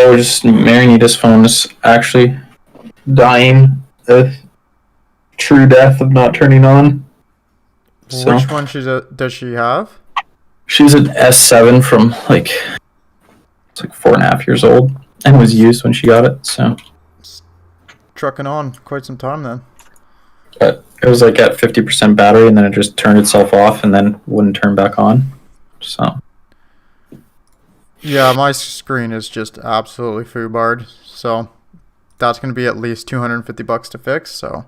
So just Marinita's phone is actually dying. The true death of not turning on. So, Which one does she have? she's an S7 from it's like 4.5 years old and was used when she got it. So Trucking on quite some time then. but it was like at 50% battery, and then it just turned itself off and then wouldn't turn back on. So Yeah, my screen is just absolutely foobarred. So that's going to be at least $250 to fix. So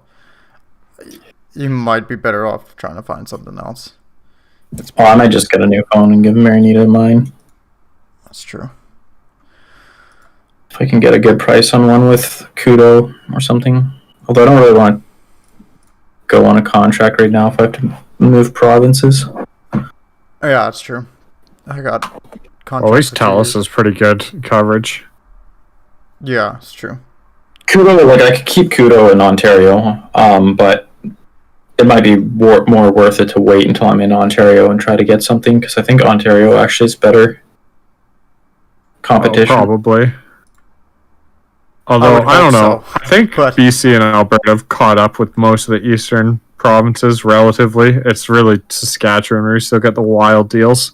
you might be better off trying to find something else. I might just get a new phone and give Marinita mine. That's true. If I can get a good price on one with Kudo or something. Although I don't really want to go on a contract right now if I have to move provinces. Yeah, that's true. I got contracts. At least Telus is pretty good coverage. Yeah, it's true. Kudo, I could keep Kudo in Ontario, but it might be more worth it to wait until I'm in Ontario and try to get something, because I think Ontario actually is better competition. Oh, probably. Although, I don't know. So. I think BC and Alberta have caught up with most of the eastern provinces relatively. It's really Saskatchewan where you still get the wild deals.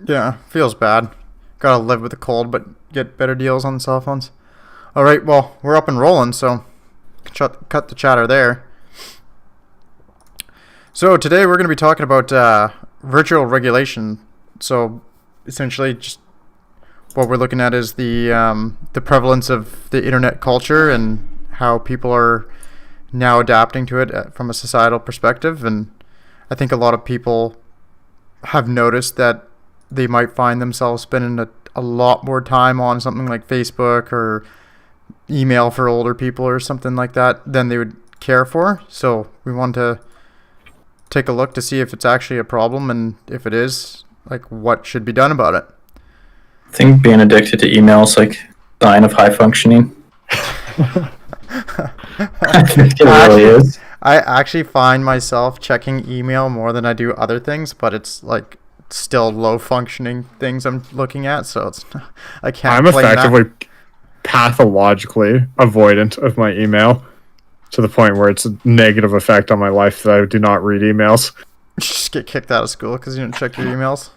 Yeah, feels bad. Gotta live with the cold, but get better deals on cell phones. Alright, well, we're up and rolling, so cut the chatter there. So today we're going to be talking about virtual regulation. So essentially, just what we're looking at is the prevalence of the internet culture and how people are now adapting to it from a societal perspective. And I think a lot of people have noticed that they might find themselves spending a lot more time on something like Facebook or email for older people or something like that than they would care for. So we want to take a look to see if it's actually a problem, and if it is, what should be done about it. I think being addicted to email is like sign of high functioning. I think it really is. I actually find myself checking email more than I do other things, but it's still low functioning things I'm looking at, so I can't. I'm effectively pathologically avoidant of my email to the point where it's a negative effect on my life that I do not read emails. Just get kicked out of school because you didn't check your emails.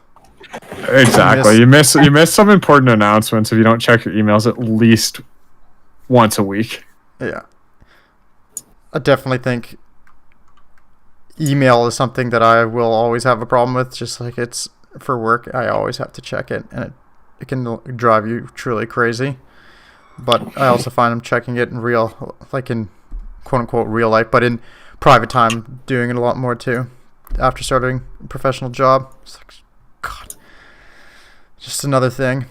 Exactly. You miss some important announcements if you don't check your emails at least once a week. Yeah. I definitely think email is something that I will always have a problem with. Just like it's for work, I always have to check it, and it can drive you truly crazy. But I also find I'm checking it in real, in quote unquote real life, but in private time, doing it a lot more too. After starting a professional job, it's God, just another thing.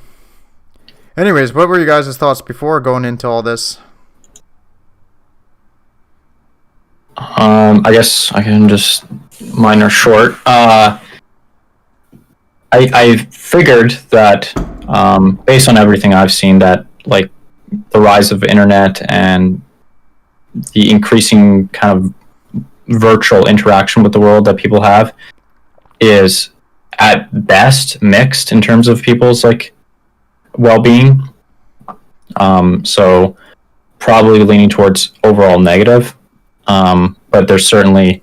Anyways, what were you guys' thoughts before going into all this? I guess I can just, mine are short. I figured that, based on everything I've seen, that the rise of internet and the increasing kind of virtual interaction with the world that people have is at best mixed in terms of people's well-being. So probably leaning towards overall negative. But there's certainly,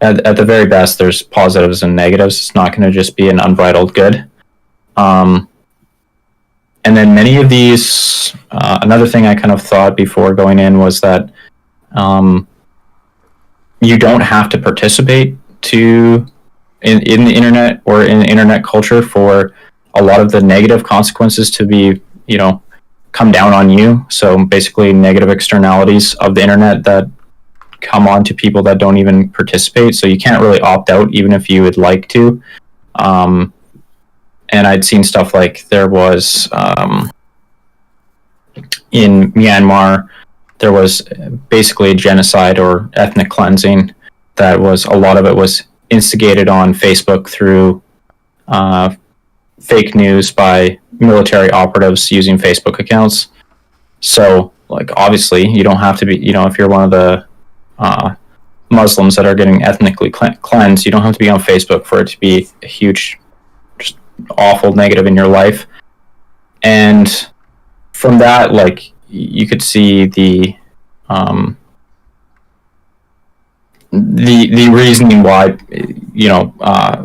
at the very best, there's positives and negatives. It's not going to just be an unbridled good. And then many of these, another thing I kind of thought before going in was that you don't have to participate in the internet or in internet culture for a lot of the negative consequences to be, come down on you. So basically negative externalities of the internet that come on to people that don't even participate. So you can't really opt out even if you would like to. And I'd seen stuff like there was in Myanmar, there was basically a genocide or ethnic cleansing that was, a lot of it was instigated on Facebook through fake news by military operatives using Facebook accounts. So obviously you don't have to be, if you're one of the Muslims that are getting ethnically cleansed, you don't have to be on Facebook for it to be a huge, just awful negative in your life. And from that, like you could see um, the reasoning why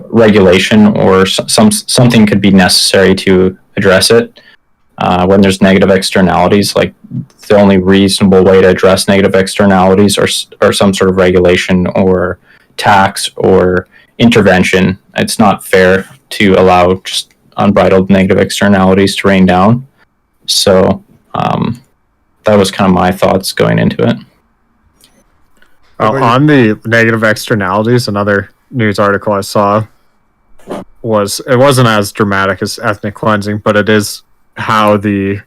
regulation or something could be necessary to address it. When there's negative externalities, like the only reasonable way to address negative externalities are some sort of regulation or tax or intervention. It's not fair to allow just unbridled negative externalities to rain down. So that was kind of my thoughts going into it. On the negative externalities, another news article I saw it wasn't as dramatic as ethnic cleansing, but it is how the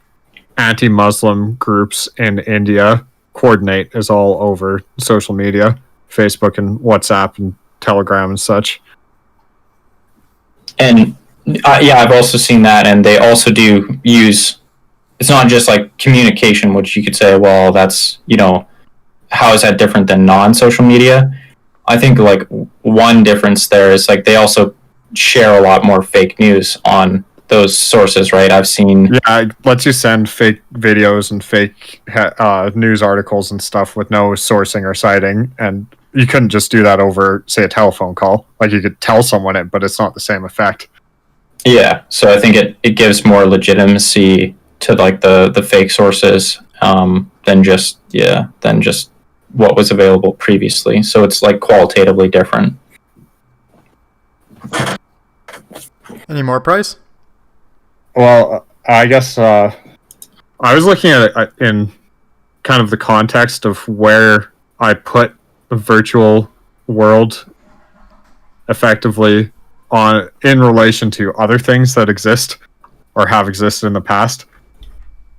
anti-Muslim groups in India coordinate is all over social media, Facebook and WhatsApp and Telegram and such. And I've also seen that, and they also do use. It's not just like communication, which you could say, well, that's how is that different than non-social media? I think like one difference there is like they also share a lot more fake news on those sources, right? I've seen. Yeah, it lets you send fake videos and fake news articles and stuff with no sourcing or citing, and you couldn't just do that over, say, a telephone call. Like you could tell someone it, but it's not the same effect. Yeah, so I think it gives more legitimacy to like the fake sources than just what was available previously. So it's like qualitatively different. Any more, Price? Well, I guess I was looking at it in kind of the context of where I put the virtual world effectively in relation to other things that exist or have existed in the past.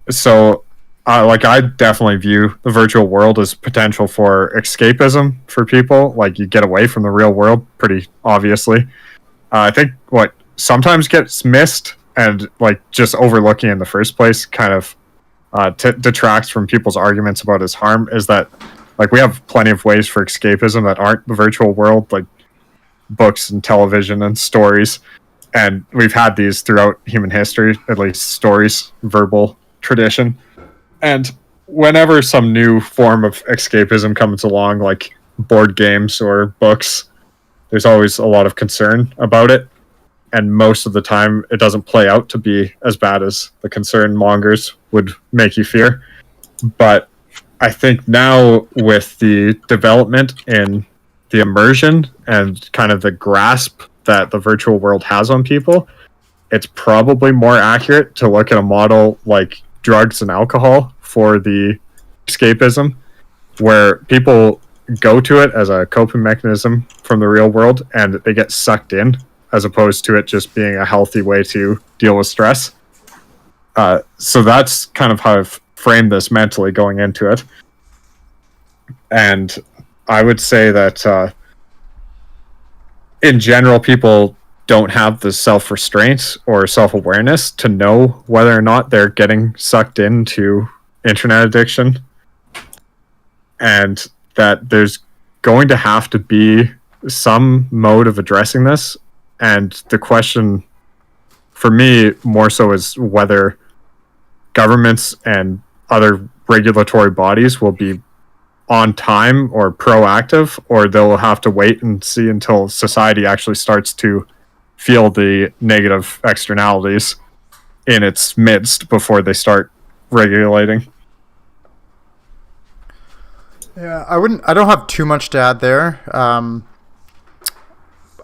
So I definitely view the virtual world as potential for escapism for people. Like you get away from the real world pretty obviously. I think what sometimes gets missed and like just overlooking in the first place kind of detracts from people's arguments about its harm is that like we have plenty of ways for escapism that aren't the virtual world, like books and television and stories. And we've had these throughout human history, at least stories, verbal tradition. And whenever some new form of escapism comes along, like board games or books, there's always a lot of concern about it. And most of the time, it doesn't play out to be as bad as the concern mongers would make you fear. But I think now with the development in the immersion and kind of the grasp that the virtual world has on people, it's probably more accurate to look at a model like drugs and alcohol for the escapism, where people go to it as a coping mechanism from the real world and they get sucked in, as opposed to it just being a healthy way to deal with stress. So that's kind of how I've framed this mentally going into it. And I would say that in general, people don't have the self-restraint or self-awareness to know whether or not they're getting sucked into internet addiction, and that there's going to have to be some mode of addressing this. And the question for me more so is whether governments and other regulatory bodies will be on time or proactive, or they'll have to wait and see until society actually starts to feel the negative externalities in its midst before they start regulating. Yeah, I don't have too much to add there. I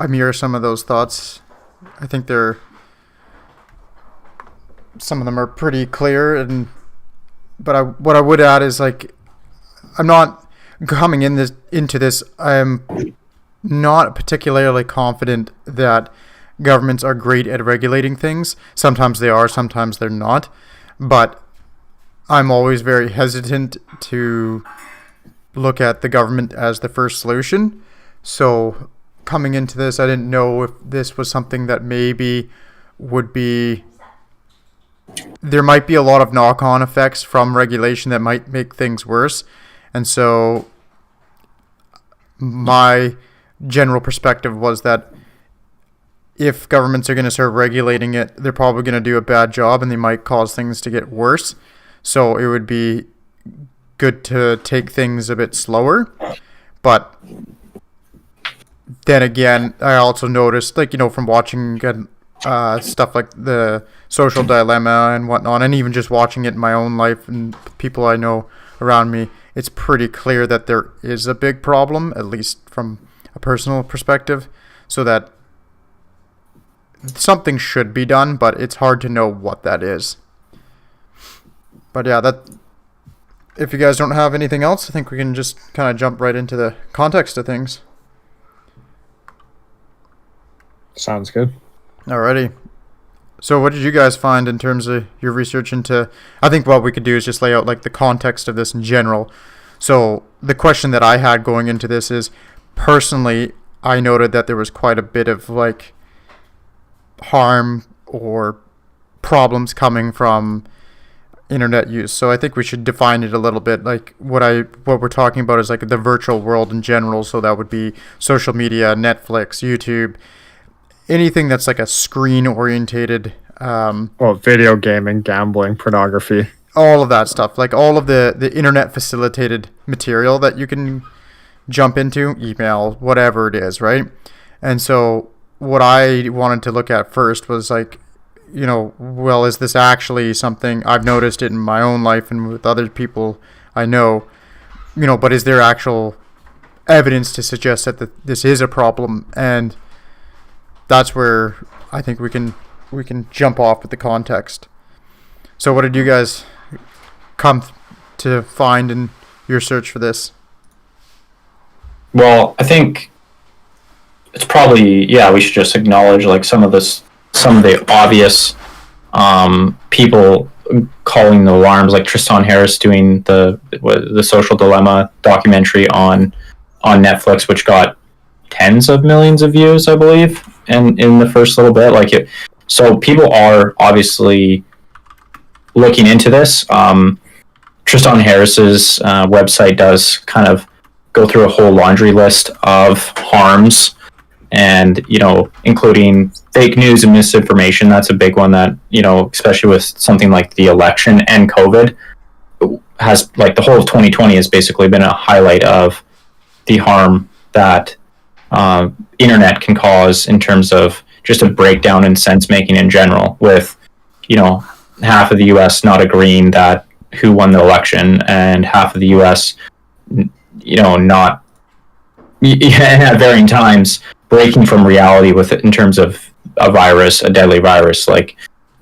mirror some of those thoughts. I think some of them are pretty clear, but what I would add is like I'm not coming into this. I'm not particularly confident that governments are great at regulating things. Sometimes they are, sometimes they're not. But I'm always very hesitant to look at the government as the first solution. So coming into this, I didn't know if this was something that maybe would be... There might be a lot of knock-on effects from regulation that might make things worse. And so my general perspective was that if governments are going to start regulating it, they're probably going to do a bad job and they might cause things to get worse. So it would be good to take things a bit slower. But then again, I also noticed, like, from watching stuff like the Social Dilemma and whatnot, and even just watching it in my own life and people I know around me, it's pretty clear that there is a big problem, at least from a personal perspective, so that something should be done, but it's hard to know what that is. But yeah, if you guys don't have anything else, I think we can just kind of jump right into the context of things. Sounds good. Alrighty. So what did you guys find in terms of your research into... I think what we could do is just lay out like the context of this in general. So the question that I had going into this is, personally, I noted that there was quite a bit of like harm or problems coming from internet use. So I think we should define it a little bit. Like what we're talking about is like the virtual world in general. So that would be social media, Netflix, YouTube, anything that's like a screen orientated. Video gaming, gambling, pornography, all of that stuff. Like all of the internet facilitated material that you can jump into, email, whatever it is, right? And so what I wanted to look at first was like, well, is this actually something I've noticed it in my own life and with other people I know, but is there actual evidence to suggest that this is a problem? And that's where I think we can jump off with the context. So what did you guys come to find in your search for this? Well, I think it's probably, we should just acknowledge like some of the obvious people calling the alarms, like Tristan Harris doing the Social Dilemma documentary on Netflix, which got tens of millions of views, I believe, and in the first little bit. So people are obviously looking into this. Tristan Harris's website does kind of go through a whole laundry list of harms, and including fake news and misinformation. That's a big one that, especially with something like the election and COVID, has, like, the whole of 2020 has basically been a highlight of the harm that internet can cause in terms of just a breakdown in sense making in general, with half of the US not agreeing that who won the election, and half of the US not at varying times breaking from reality with it in terms of a deadly virus, like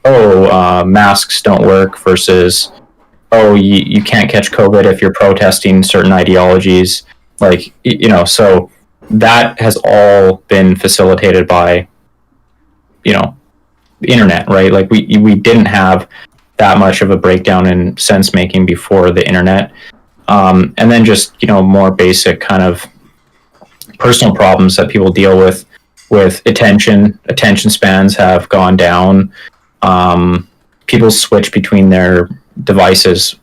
masks don't work versus you can't catch COVID if you're protesting certain ideologies, so that has all been facilitated by the internet, right? Like we didn't have that much of a breakdown in sense making before the internet. And then just more basic kind of personal problems that people deal with attention spans have gone down. People switch between their devices,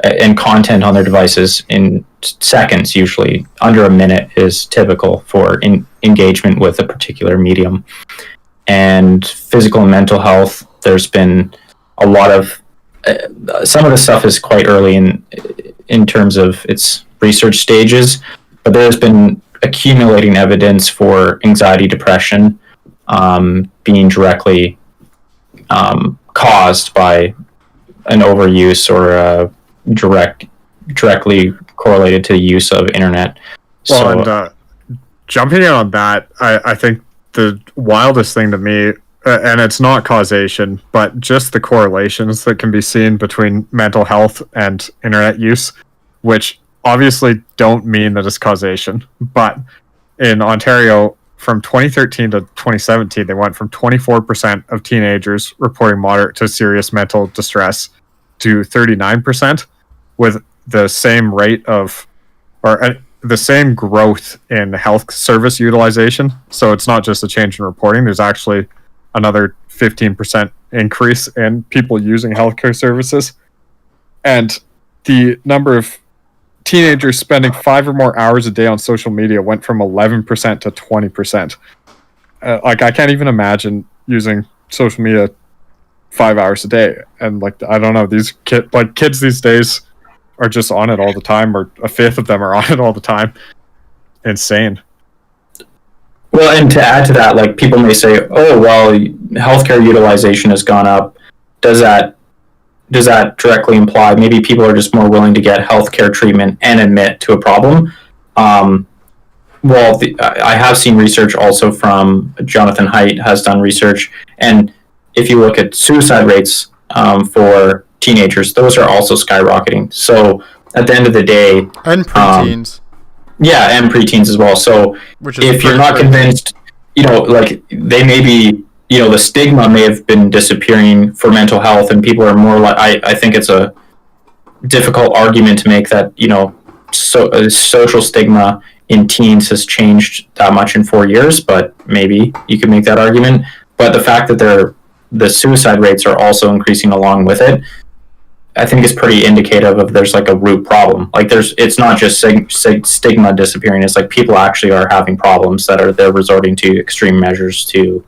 and content on their devices in seconds. Usually under a minute is typical for engagement with a particular medium. And physical and mental health, there's been a lot of some of the stuff is quite early in terms of its research stages, but there's been accumulating evidence for anxiety, depression being directly caused by an overuse or directly correlated to the use of internet. And jumping in on that, I think the wildest thing to me, and it's not causation, but just the correlations that can be seen between mental health and internet use, which obviously don't mean that it's causation. But in Ontario, from 2013 to 2017, they went from 24% of teenagers reporting moderate to serious mental distress to 39%, with the same rate of, the same growth in health service utilization. So it's not just a change in reporting. There's actually another 15% increase in people using healthcare services. And the number of teenagers spending 5 or more hours a day on social media went from 11% to 20%. I can't even imagine using social media 5 hours a day. And like, I don't know, these kids these days are just on it all the time, or a fifth of them are on it all the time. Insane. Well, and to add to that, like people may say, "Oh, well, healthcare utilization has gone up." Does that directly imply maybe people are just more willing to get healthcare treatment and admit to a problem? Well, I have seen research also from Jonathan Haidt has done research, and if you look at suicide rates for teenagers, those are also skyrocketing. So at the end of the day, and preteens. Yeah, and preteens as well. So if you're not convinced, like they may be, the stigma may have been disappearing for mental health, and people are more like, I think it's a difficult argument to make that, social stigma in teens has changed that much in 4 years, but maybe you could make that argument. But the fact that the suicide rates are also increasing along with it, I think is pretty indicative of there's like a root problem. Like it's not just stigma disappearing. It's like people actually are having problems that they're resorting to extreme measures to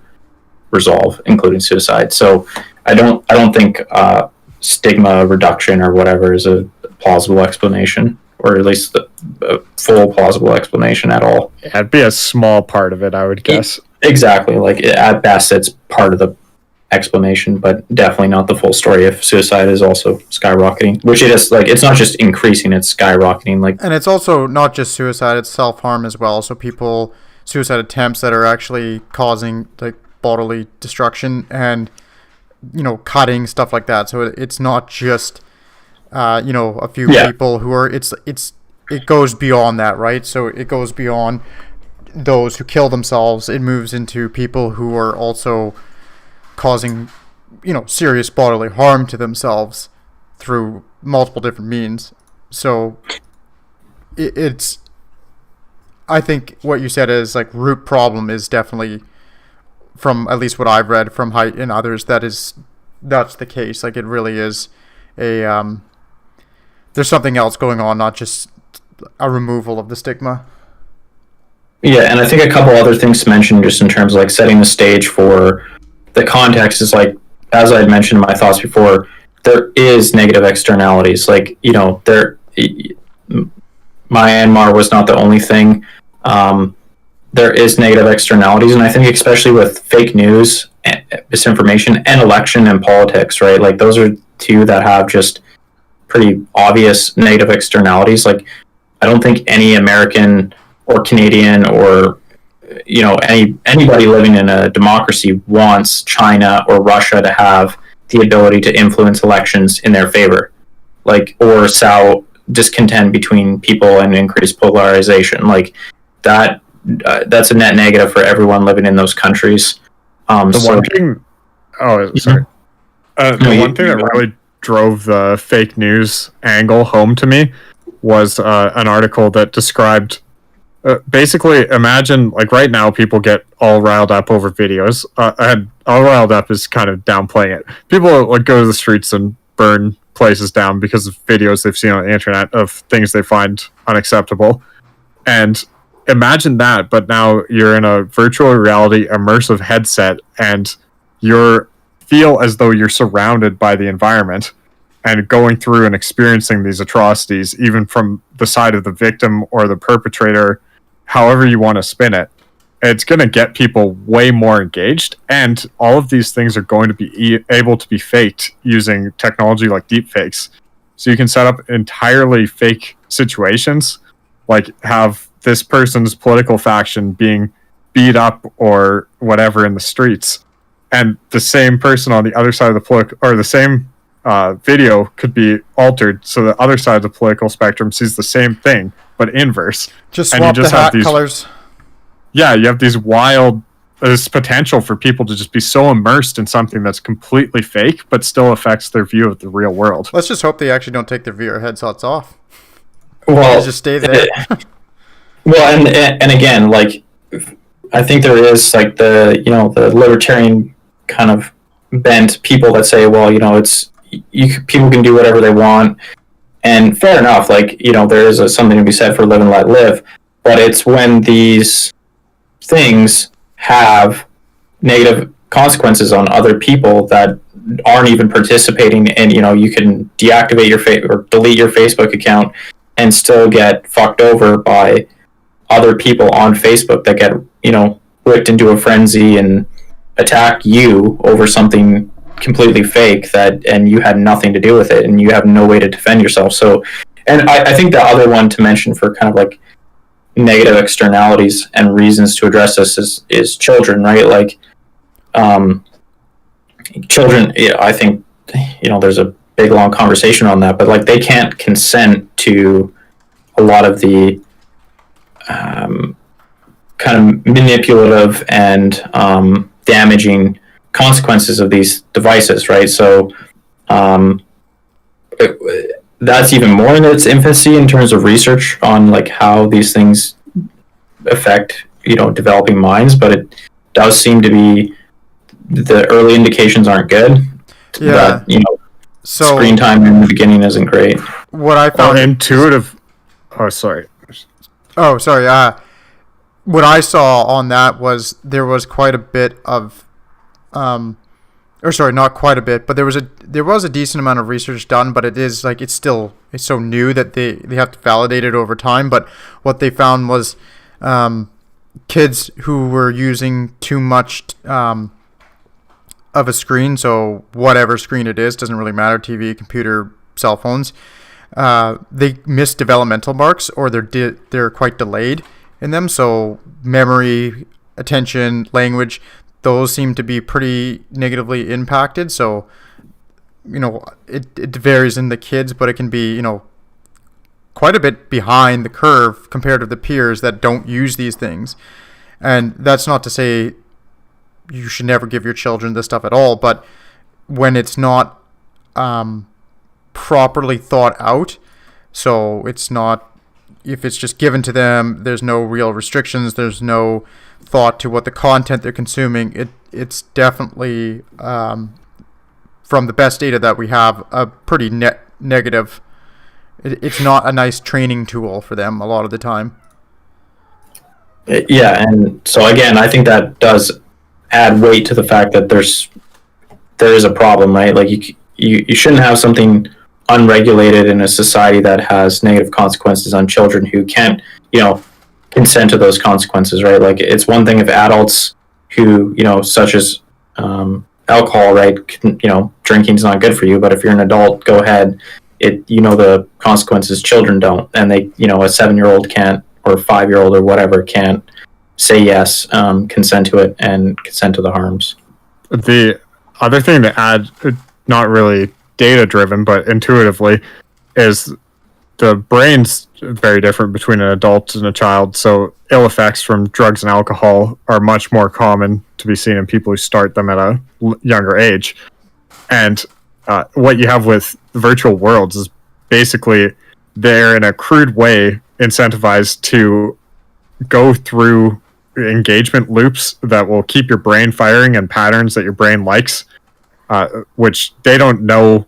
resolve, including suicide. So I don't think stigma reduction or whatever is a plausible explanation, or at least a full plausible explanation at all. Yeah, it'd be a small part of it, I would guess. Exactly. Like at best, it's part of the explanation, but definitely not the full story if suicide is also skyrocketing, which it is. Like, it's not just increasing, it's skyrocketing. Like, and it's also not just suicide, it's self-harm as well. So suicide attempts that are actually causing like bodily destruction and cutting, stuff like that. So it's not just a few people who are it goes beyond that, right? So it goes beyond those who kill themselves. It moves into people who are also causing, serious bodily harm to themselves through multiple different means. So it's, I think what you said is like root problem is definitely, from at least what I've read from Haidt and others, that's the case. Like it really is there's something else going on, not just a removal of the stigma. Yeah, and I think a couple other things to mention just in terms of like setting the stage for the context is like, as I had mentioned in my thoughts before, there is negative externalities. Like, Myanmar was not the only thing. There is negative externalities, and I think especially with fake news, misinformation, and election and politics, right? Like those are two that have just pretty obvious negative externalities. Like I don't think any American or Canadian or anybody living in a democracy wants China or Russia to have the ability to influence elections in their favor, like, or sow discontent between people and increase polarization. Like that, that's a net negative for everyone living in those countries. One thing that really drove the fake news angle home to me was an article that described basically, imagine like right now people get all riled up over videos, and all riled up is kind of downplaying it. People like go to the streets and burn places down because of videos they've seen on the internet of things they find unacceptable. And imagine that, but now you're in a virtual reality immersive headset and you feel as though you're surrounded by the environment and going through and experiencing these atrocities, even from the side of the victim or the perpetrator, however you want to spin it. It's going to get people way more engaged, and all of these things are going to be able to be faked using technology like deepfakes. So you can set up entirely fake situations, like have this person's political faction being beat up or whatever in the streets, and the same person on the other side of the or the same video could be altered so the other side of the political spectrum sees the same thing but inverse. Just swap the hat colors. Yeah, you have these wild, there's potential for people to just be so immersed in something that's completely fake but still affects their view of the real world. Let's just hope they actually don't take their VR headsets off. Well, just stay there. Well, and again, like, I think there is like the libertarian kind of bent people that say, well, it's people can do whatever they want, and fair enough. Like, there is something to be said for live and let live, but it's when these things have negative consequences on other people that aren't even participating, and you can deactivate your or delete your Facebook account and still get fucked over by other people on Facebook that get whipped into a frenzy and attack you over something completely fake and you had nothing to do with it, and you have no way to defend yourself. So, and I think the other one to mention for kind of like negative externalities and reasons to address this is children, right? Like, children, I think, there's a big long conversation on that, but like they can't consent to a lot of the kind of manipulative and damaging consequences of these devices, right? So that's even more in its infancy in terms of research on like how these things affect developing minds, but it does seem to be the early indications aren't good. Yeah. That, so screen time in the beginning isn't great. What I found intuitive. Oh, sorry. What I saw on that was there was quite a bit of, not quite a bit, but there was a decent amount of research done, but it's so new that they have to validate it over time. But what they found was kids who were using too much of a screen, so whatever screen it is, doesn't really matter, TV, computer, cell phones, they miss developmental marks, or they're quite delayed in them. So memory, attention, language, those seem to be pretty negatively impacted. So it varies in the kids, but it can be quite a bit behind the curve compared to the peers that don't use these things. And that's not to say you should never give your children this stuff at all, but when it's not properly thought out, so it's not, if it's just given to them, there's no real restrictions, there's no thought to what the content they're consuming, it's definitely, from the best data that we have, a pretty negative. It's not a nice training tool for them a lot of the time. Yeah, and so again, I think that does add weight to the fact that there is a problem, right? Like you shouldn't have something unregulated in a society that has negative consequences on children who can't, consent to those consequences, right? Like it's one thing if adults who, such as alcohol, right? Drinking is not good for you, but if you're an adult, go ahead. The consequences. Children don't, and they, a 7-year-old can't, or 5-year-old or whatever can't say yes, consent to it, and consent to the harms. The other thing to add, not really data driven, but intuitively, is the brain's very different between an adult and a child. So ill effects from drugs and alcohol are much more common to be seen in people who start them at a younger age. And what you have with virtual worlds is basically they're in a crude way incentivized to go through engagement loops that will keep your brain firing in patterns that your brain likes, which they don't know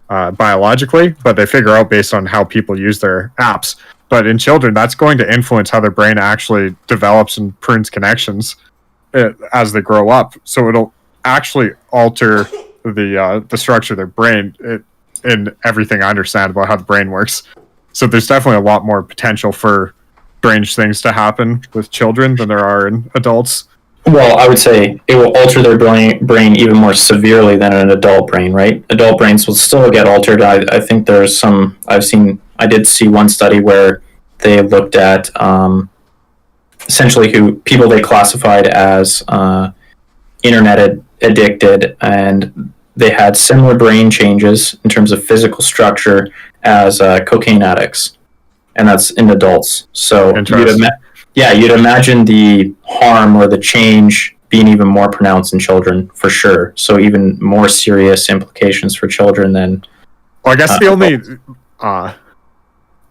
biologically, but they figure out based on how people use their apps. But in children, that's going to influence how their brain actually develops and prunes connections as they grow up. So it'll actually alter the structure of their brain in everything I understand about how the brain works. So there's definitely a lot more potential for strange things to happen with children than there are in adults. Well, I would say it will alter their brain even more severely than an adult brain, right? Adult brains will still get altered. I think there's some, I did see one study where they looked at essentially people they classified as internet addicted, and they had similar brain changes in terms of physical structure as cocaine addicts, and that's in adults. So you'd imagine the harm or the change being even more pronounced in children, for sure. So even more serious implications for children than. Well, I guess the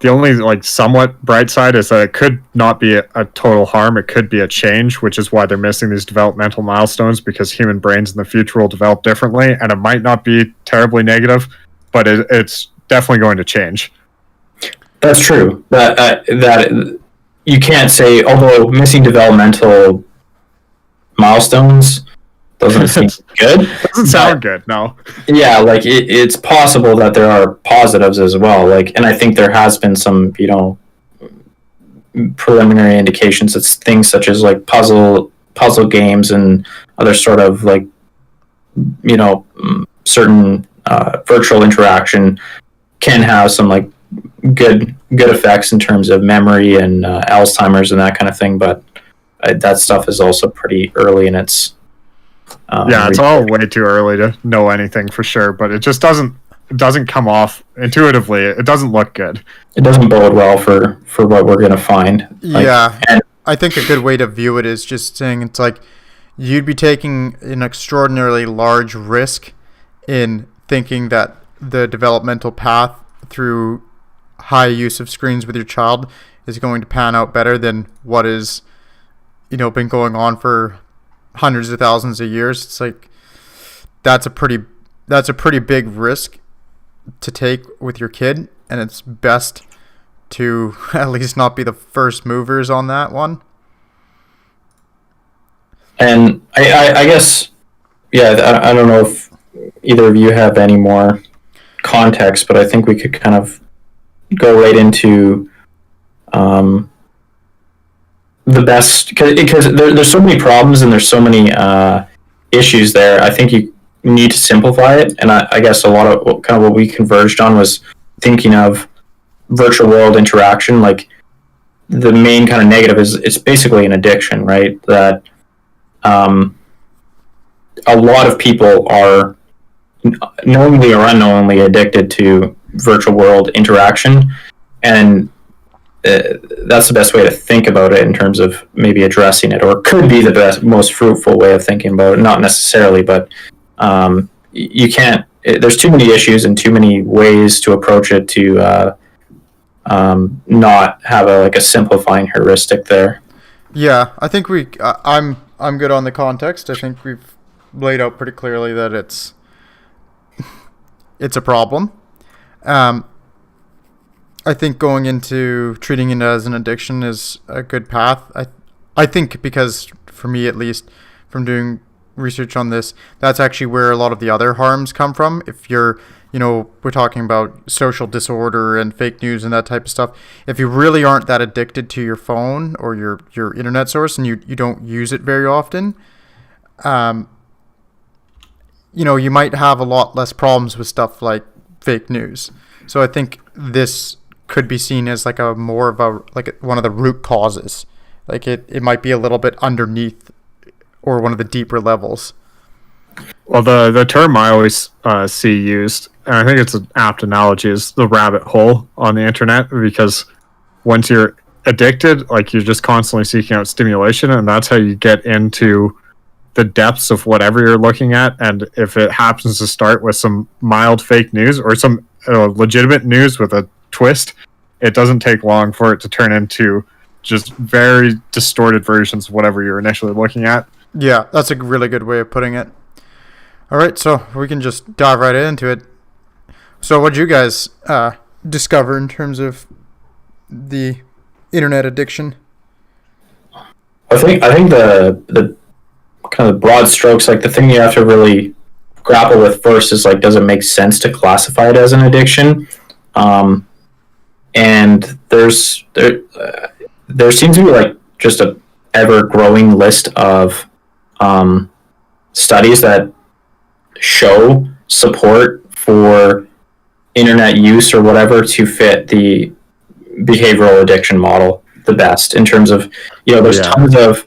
only like somewhat bright side is that it could not be a total harm. It could be a change, which is why they're missing these developmental milestones, because human brains in the future will develop differently, and it might not be terribly negative, but it's definitely going to change. That's true. That you can't say, although missing developmental milestones doesn't seem good. Doesn't sound good, no. Yeah, like it's possible that there are positives as well. Like, and I think there has been some, preliminary indications that things such as like puzzle games and other sort of like, certain virtual interaction can have some like good effects in terms of memory and Alzheimer's and that kind of thing. But that stuff is also pretty early in its. It's all way too early to know anything for sure, but it just doesn't come off intuitively. It doesn't look good. It doesn't bode well for what we're gonna find. I think a good way to view it is just saying it's like you'd be taking an extraordinarily large risk in thinking that the developmental path through high use of screens with your child is going to pan out better than what is, been going on for hundreds of thousands of years. It's like that's a pretty big risk to take with your kid, and it's best to at least not be the first movers on that one. And I guess, I don't know if either of you have any more context, but I think we could kind of go right into the best, because there's so many problems and there's so many issues there. I think you need to simplify it, and I guess a lot of kind of what we converged on was thinking of virtual world interaction. Like the main kind of negative is it's basically an addiction, right? That a lot of people are knowingly or unknowingly addicted to virtual world interaction, and that's the best way to think about it in terms of maybe addressing it, or could be the most fruitful way of thinking about it. Not necessarily, but you can't. There's too many issues and too many ways to approach it to not have a simplifying heuristic there. Yeah, I think I'm good on the context. I think we've laid out pretty clearly that it's a problem. I think going into treating it as an addiction is a good path. I think because, for me at least, from doing research on this, that's actually where a lot of the other harms come from. If you're, we're talking about social disorder and fake news and that type of stuff. If you really aren't that addicted to your phone or your internet source, and you don't use it very often, you might have a lot less problems with stuff like fake news. So I think this could be seen as like one of the root causes. Like it might be a little bit underneath or one of the deeper levels. Well, the term I always see used, and I think it's an apt analogy, is the rabbit hole on the internet, because once you're addicted, like you're just constantly seeking out stimulation, and that's how you get into the depths of whatever you're looking at. And if it happens to start with some mild fake news or some legitimate news with a twist, it doesn't take long for it to turn into just very distorted versions of whatever you're initially looking at. Yeah, that's a really good way of putting it. All right, so we can just dive right into it. So what did you guys discover in terms of the internet addiction? I think the kind of broad strokes, like the thing you have to really grapple with first is like, does it make sense to classify it as an addiction? And there seems to be like just a ever growing list of studies that show support for internet use or whatever to fit the behavioral addiction model the best, in terms of, there's tons of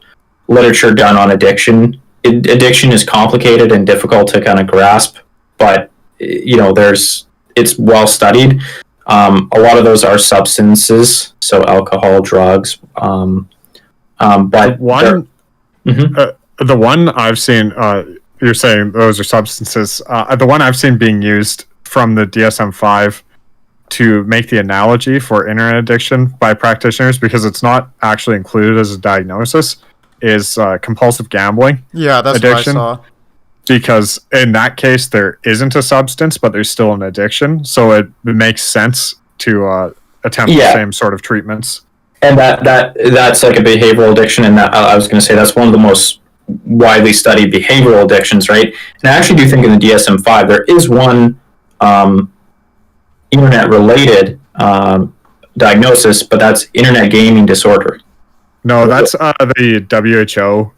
literature done on addiction. Addiction is complicated and difficult to kind of grasp, but it's well studied. A lot of those are substances, so alcohol, drugs. But the one I've seen, you're saying those are substances. The one I've seen being used from the DSM-5 to make the analogy for internet addiction by practitioners, because it's not actually included as a diagnosis, is compulsive gambling. Yeah, that's addiction. What I saw. Because in that case, there isn't a substance, but there's still an addiction. So it makes sense to attempt the same sort of treatments. And that's like a behavioral addiction, and that, I was going to say, that's one of the most widely studied behavioral addictions, right? And I actually do think in the DSM-5 there is one internet-related diagnosis, but that's internet gaming disorder. No, that's the WHO,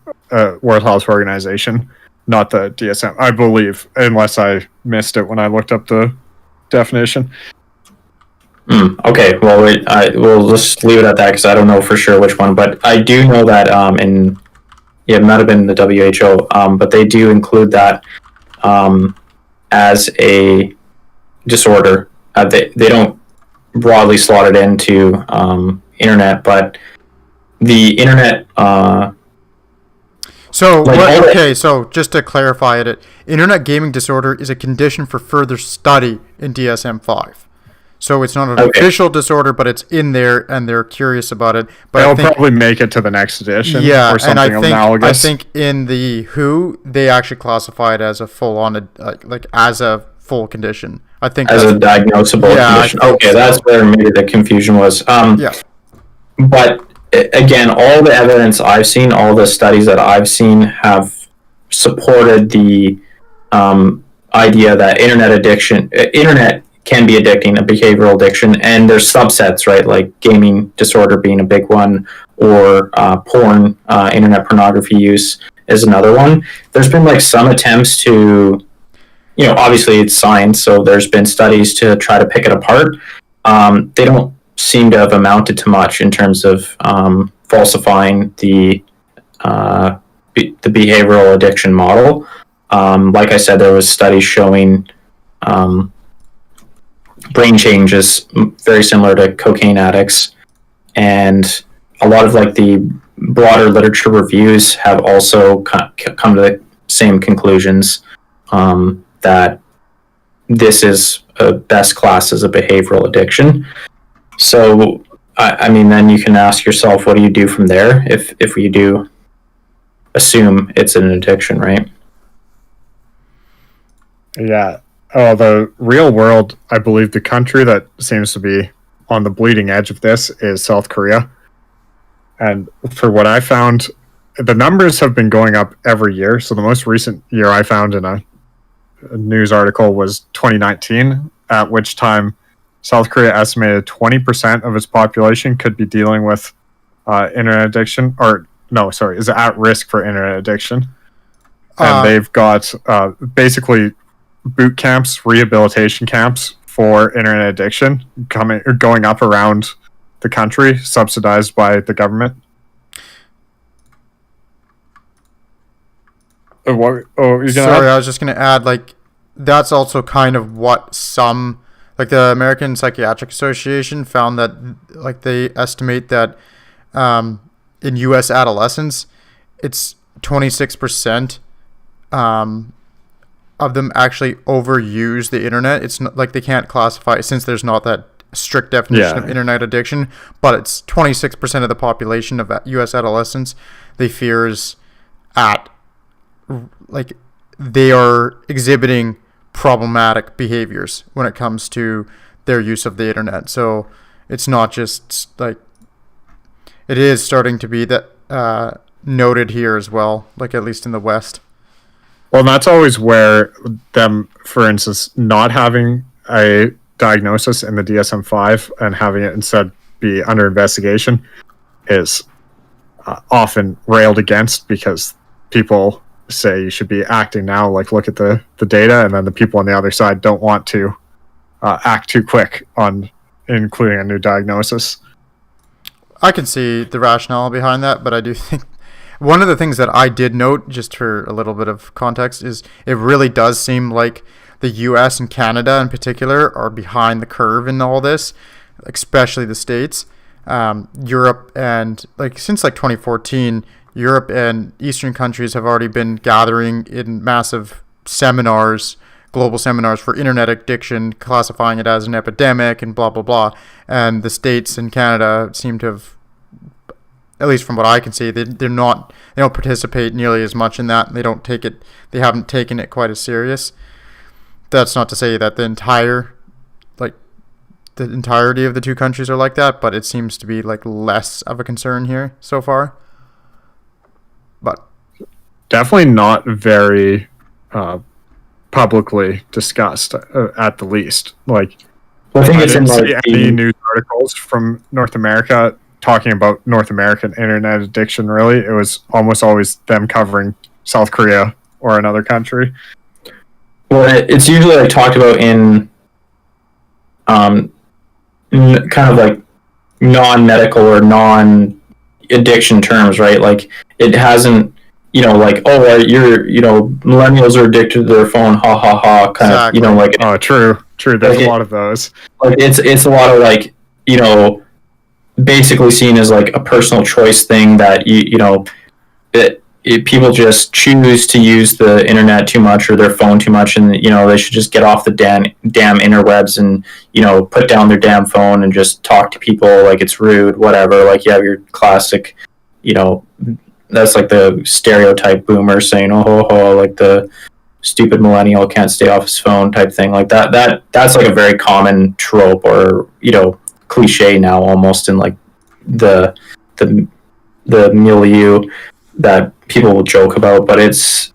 World Health Organization, not the DSM, I believe, unless I missed it when I looked up the definition. Okay, well, we'll just leave it at that because I don't know for sure which one, but I do know that it might have been the WHO, but they do include that as a disorder. They don't broadly slot it into internet, but the internet. So just to clarify it, internet gaming disorder is a condition for further study in DSM-5. So it's not an official disorder, but it's in there, and they're curious about it. But they'll probably make it to the next edition, or something analogous. I think in the WHO they actually classify it as a full-on, as a full condition. I think as a diagnosable condition. Okay, that's where maybe the confusion was. But again, all the evidence I've seen, all the studies that I've seen have supported the idea that internet can be addicting, a behavioral addiction, and there's subsets, right? Like gaming disorder being a big one, or porn, internet pornography use is another one. There's been like some attempts to, obviously it's science, so there's been studies to try to pick it apart. They don't seem to have amounted to much in terms of falsifying the behavioral addiction model. Like I said, there was studies showing brain changes very similar to cocaine addicts, and a lot of like the broader literature reviews have also come to the same conclusions, that this is best class as a behavioral addiction. So I mean, then you can ask yourself, what do you do from there if you do assume it's an addiction, right? Yeah. Oh, the real world, I believe the country that seems to be on the bleeding edge of this is South Korea. And for what I found, the numbers have been going up every year. So the most recent year I found in a news article was 2019, at which time South Korea estimated 20% of its population could be dealing with internet addiction, is at risk for internet addiction. And they've got basically boot camps, rehabilitation camps for internet addiction going up around the country, subsidized by the government. I was just going to add, that's also kind of what some, the American Psychiatric Association found that, they estimate that in U.S. adolescents, it's 26% of them actually overuse the internet. It's not they can't classify, since there's not that strict definition of internet addiction, but it's 26% of the population of U.S. adolescents they fear is they are exhibiting problematic behaviors when it comes to their use of the internet. So it's not just it is starting to be that noted here as well, at least in the West. Well, that's always where them, for instance, not having a diagnosis in the DSM-5 and having it instead be under investigation is often railed against, because people say you should be acting now, look at the data, and then the people on the other side don't want to act too quick on including a new diagnosis. I can see the rationale behind that, but I do think one of the things that I did note, just for a little bit of context, is it really does seem like the US and Canada in particular are behind the curve in all this, especially the States. Europe and since 2014, Europe and Eastern countries have already been gathering in massive seminars, global seminars for internet addiction, classifying it as an epidemic and blah, blah, blah. And the States and Canada seem to have, at least from what I can see, they don't participate nearly as much in that. They haven't taken it quite as serious. That's not to say that the entirety of the two countries are like that, but it seems to be less of a concern here so far. But definitely not very publicly discussed, at the least. Like, Well, I think I it's in didn't like see any news articles from North America talking about North American internet addiction. Really, it was almost always them covering South Korea or another country. well, it's usually like talked about in kind of like non-medical or non-addiction terms, right? Like it hasn't, like, oh, millennials are addicted to their phone, ha ha ha, kind of, Exactly. like. Oh, true. There's Like a lot of those. Like it's a lot of like, basically seen as like a personal choice thing that people just choose to use the internet too much or their phone too much, and they should just get off the damn interwebs and put down their damn phone and just talk to people like it's rude, whatever. Like you have your classic, that's like the stereotype boomer saying, oh ho ho, like the stupid millennial can't stay off his phone type thing. Like that's like a very common trope or cliche now almost in like the milieu that people will joke about. But it's,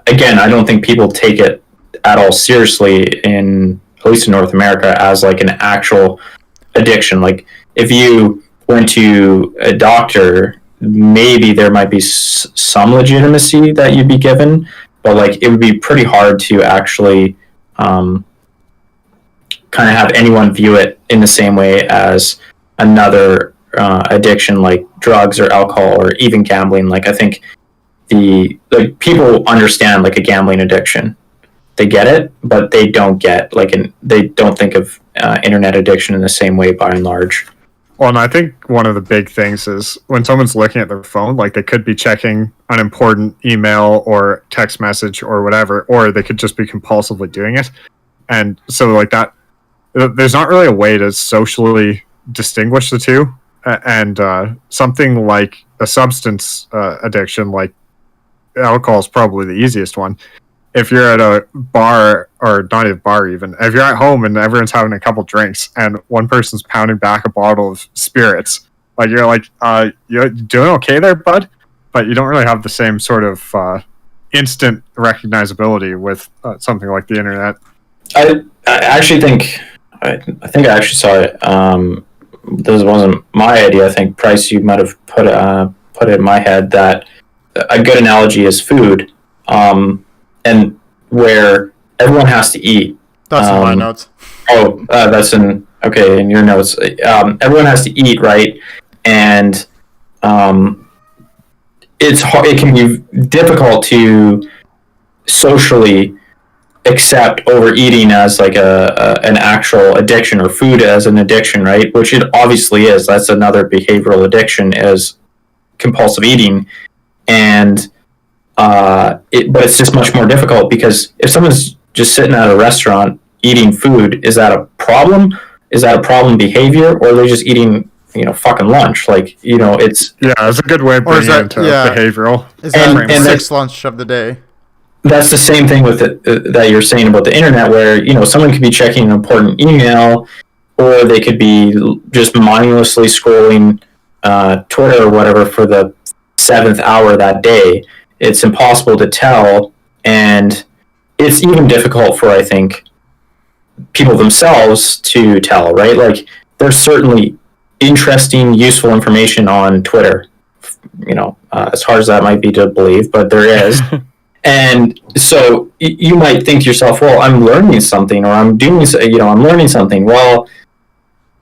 again, I don't think people take it at all seriously at least in North America, as like an actual addiction. Like if you went to a doctor, maybe there might be some legitimacy that you'd be given, but like it would be pretty hard to actually kind of have anyone view it in the same way as another addiction like drugs or alcohol or even gambling. Like I think people understand like a gambling addiction, they get it, but they don't get they don't think of internet addiction in the same way by and large. Well, and I think one of the big things is when someone's looking at their phone, like they could be checking an important email or text message or whatever, or they could just be compulsively doing it. And so like that, there's not really a way to socially distinguish the two. And something like a substance addiction, like alcohol, is probably the easiest one. If you're at a bar, or not a bar even, if you're at home and everyone's having a couple drinks and one person's pounding back a bottle of spirits, like you're like, you're doing okay there, bud? But you don't really have the same sort of instant recognizability with something like the internet. I actually think, I think I actually saw it. This wasn't my idea. I think, Price, you might have put it in my head that a good analogy is food. And where everyone has to eat. That's in my notes. Oh, that's in your notes. Everyone has to eat, right? And it's hard. It can be difficult to socially accept overeating as like an actual addiction, or food as an addiction, right? Which it obviously is. That's another behavioral addiction, is compulsive eating, and but it's just much more difficult, because if someone's just sitting at a restaurant eating food, is that a problem? Is that a problem behavior, or are they just eating, fucking lunch? Like, it's a good way of bringing it into behavioral. Is that sixth lunch of the day? That's the same thing with it that you're saying about the internet, where someone could be checking an important email, or they could be just mindlessly scrolling Twitter or whatever for the 7th hour that day. It's impossible to tell, and it's even difficult for, I think, people themselves to tell, right? Like, there's certainly interesting, useful information on Twitter, as hard as that might be to believe, but there is. And so you might think to yourself, well, I'm learning something, or I'm doing, I'm learning something. Well,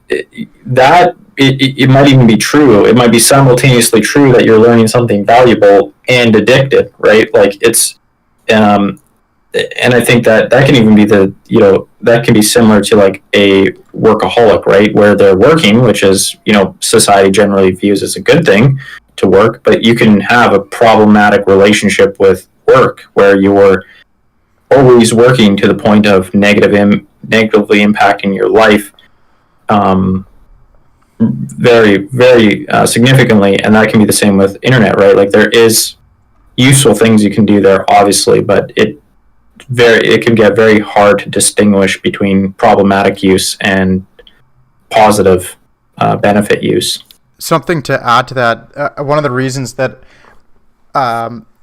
it might even be true. It might be simultaneously true that you're learning something valuable and addicted, right? Like it's, and I think that can even be that can be similar to like a workaholic, right? Where they're working, which is, society generally views as a good thing to work, but you can have a problematic relationship with work where you're always working to the point of negatively impacting your life very, very significantly. And that can be the same with internet, right? Like there is useful things you can do there, obviously, but it can get very hard to distinguish between problematic use and positive benefit use. Something to add to that, one of the reasons that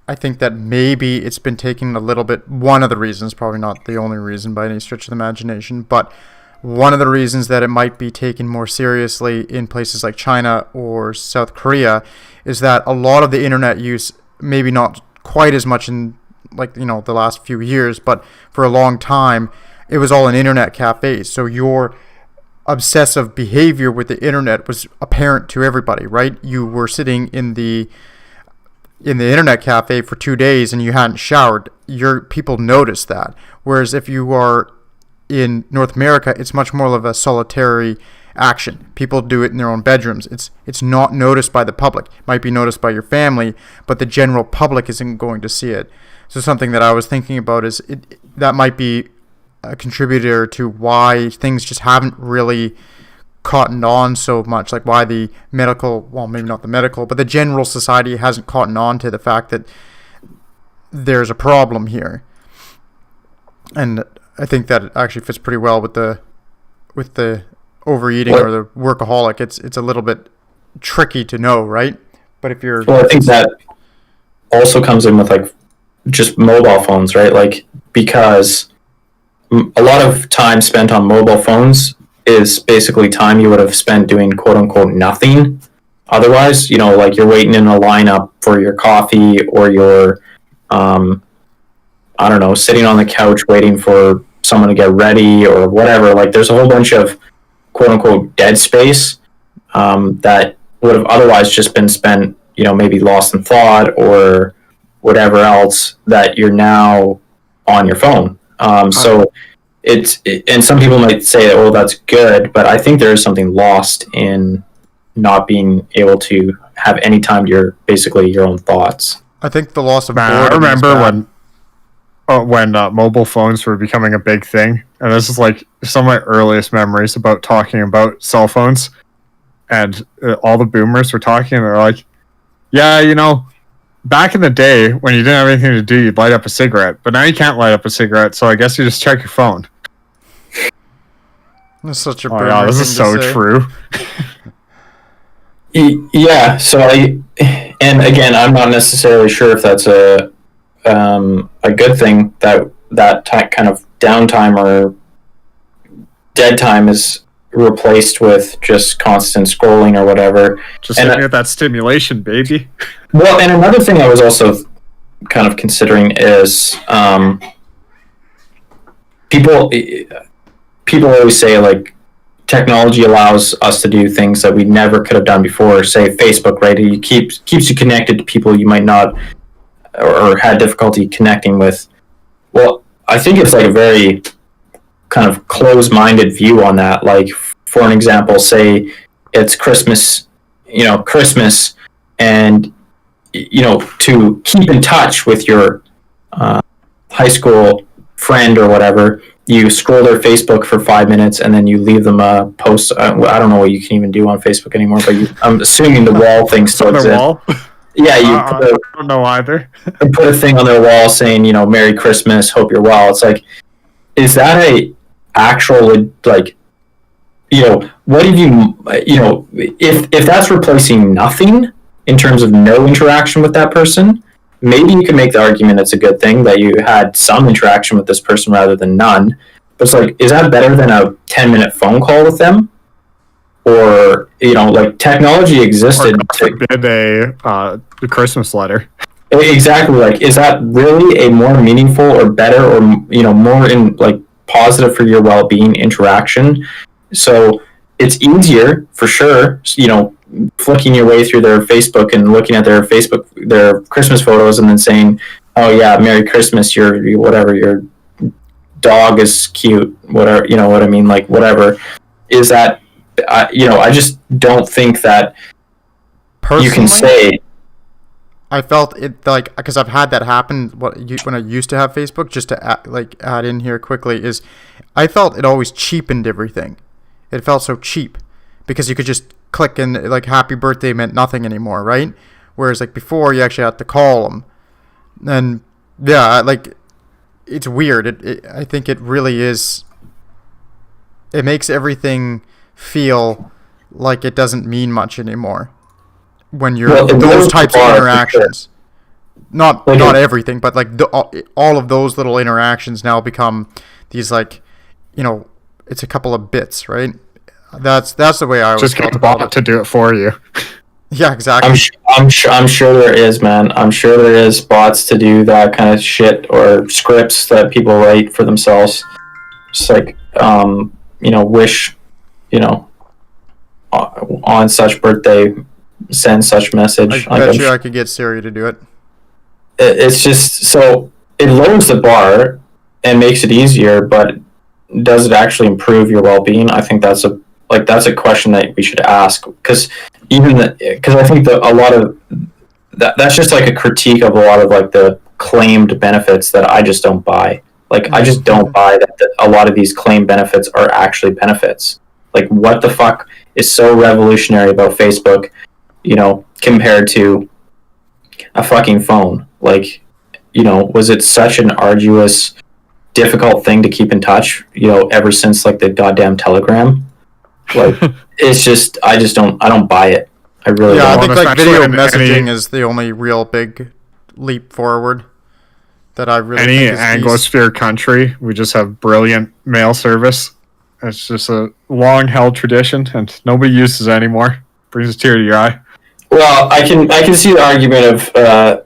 I think that maybe it's been taken a little bit, one of the reasons, probably not the only reason by any stretch of the imagination, but one of the reasons that it might be taken more seriously in places like China or South Korea is that a lot of the internet use, maybe not quite as much in the last few years, but for a long time, it was all in internet cafes. So your obsessive behavior with the internet was apparent to everybody, right? You were sitting in the internet cafe for 2 days and you hadn't showered. Your people noticed that. Whereas if you are in North America, it's much more of a solitary action. People do it in their own bedrooms. It's not noticed by the public. It might be noticed by your family, but the general public isn't going to see it. So something that I was thinking about is that might be a contributor to why things just haven't really cottoned on so much, like why the medical, well, maybe not the medical, but the general society hasn't cottoned on to the fact that there's a problem here. And I think that it actually fits pretty well with the overeating or the workaholic. It's a little bit tricky to know, right? But if you're... Well, I think that also comes in with like just mobile phones, right? Like, because a lot of time spent on mobile phones is basically time you would have spent doing quote unquote nothing otherwise. Like you're waiting in a lineup for your coffee, or you're I don't know, sitting on the couch waiting for someone to get ready or whatever. Like there's a whole bunch of quote unquote dead space that would have otherwise just been spent, maybe lost in thought or whatever else, that you're now on your phone. So and some people might say, oh, that's good, but I think there is something lost in not being able to have any time to basically your own thoughts. I think the loss of boredom. I remember when mobile phones were becoming a big thing, and this is like some of my earliest memories about talking about cell phones, and all the boomers were talking, and they're like, yeah, back in the day when you didn't have anything to do, you'd light up a cigarette, but now you can't light up a cigarette, so I guess you just check your phone. That's such a boomer thing this is so true. Yeah, so and again, I'm not necessarily sure if that's a good thing, that kind of downtime or dead time is replaced with just constant scrolling or whatever. Just looking at that stimulation, baby. Well, and another thing I was also kind of considering is people always say, like, technology allows us to do things that we never could have done before. Say Facebook, right? It keeps you connected to people you might not or had difficulty connecting with. Well, I think it's like a very kind of closed-minded view on that. Like, for an example, say it's Christmas, and to keep in touch with your high school friend or whatever, you scroll their Facebook for 5 minutes and then you leave them a post. I don't know what you can even do on Facebook anymore, but I'm assuming the wall thing still exists. Wall? Yeah, I don't know either. You put a thing on their wall saying, Merry Christmas, hope you're well. It's like, is that a actual, like, what have you, if that's replacing nothing in terms of no interaction with that person, maybe you can make the argument it's a good thing that you had some interaction with this person rather than none. But it's like, is that better than a 10-minute phone call with them? Or, like, technology existed to forbid a Christmas letter. Exactly. Like, is that really a more meaningful or better or, more in, like, positive for your well-being interaction? So it's easier for sure, flicking your way through their Facebook and looking at their Christmas photos and then saying, oh yeah, Merry Christmas, your whatever, your dog is cute, whatever, you know what I mean? Like, whatever. Is that, I just don't think that personally, you can say. I felt it, like, because I've had that happen when I used to have Facebook, just to add in here quickly, is I felt it always cheapened everything. It felt so cheap because you could just click and, like, happy birthday meant nothing anymore, right? Whereas, like, before you actually had to call them. And yeah, like, it's weird. I think it really is. It makes everything feel like it doesn't mean much anymore when you're those types of interactions. not Like not a- everything, but like all of those little interactions now become these like, it's a couple of bits, right? That's the way I always Just get felt a about bot it. to do it for you. Yeah, exactly. I'm sure there is, man. I'm sure there is bots to do that kind of shit, or scripts that people write for themselves. Just like, wish, you know, on such birthday, send such I message. Like, bet you I could get Siri to do it. it's just so it lowers the bar and makes it easier, but does it actually improve your well-being? I think that's a question that we should ask, because because I think that a lot of that's just like a critique of a lot of like the claimed benefits that I just don't buy. Like, I just don't buy that a lot of these claimed benefits are actually benefits. Like, what the fuck is so revolutionary about Facebook, compared to a fucking phone? Like, was it such an arduous, difficult thing to keep in touch, ever since like the goddamn telegram? Like, I don't buy it. I really Yeah, I don't. think Well, like video especially messaging any- is the only real big leap forward that I really Any think is Anglosphere country, we just have brilliant mail service. It's just a long held tradition, and nobody uses it anymore. Brings a tear to your eye. Well, I can see the argument of a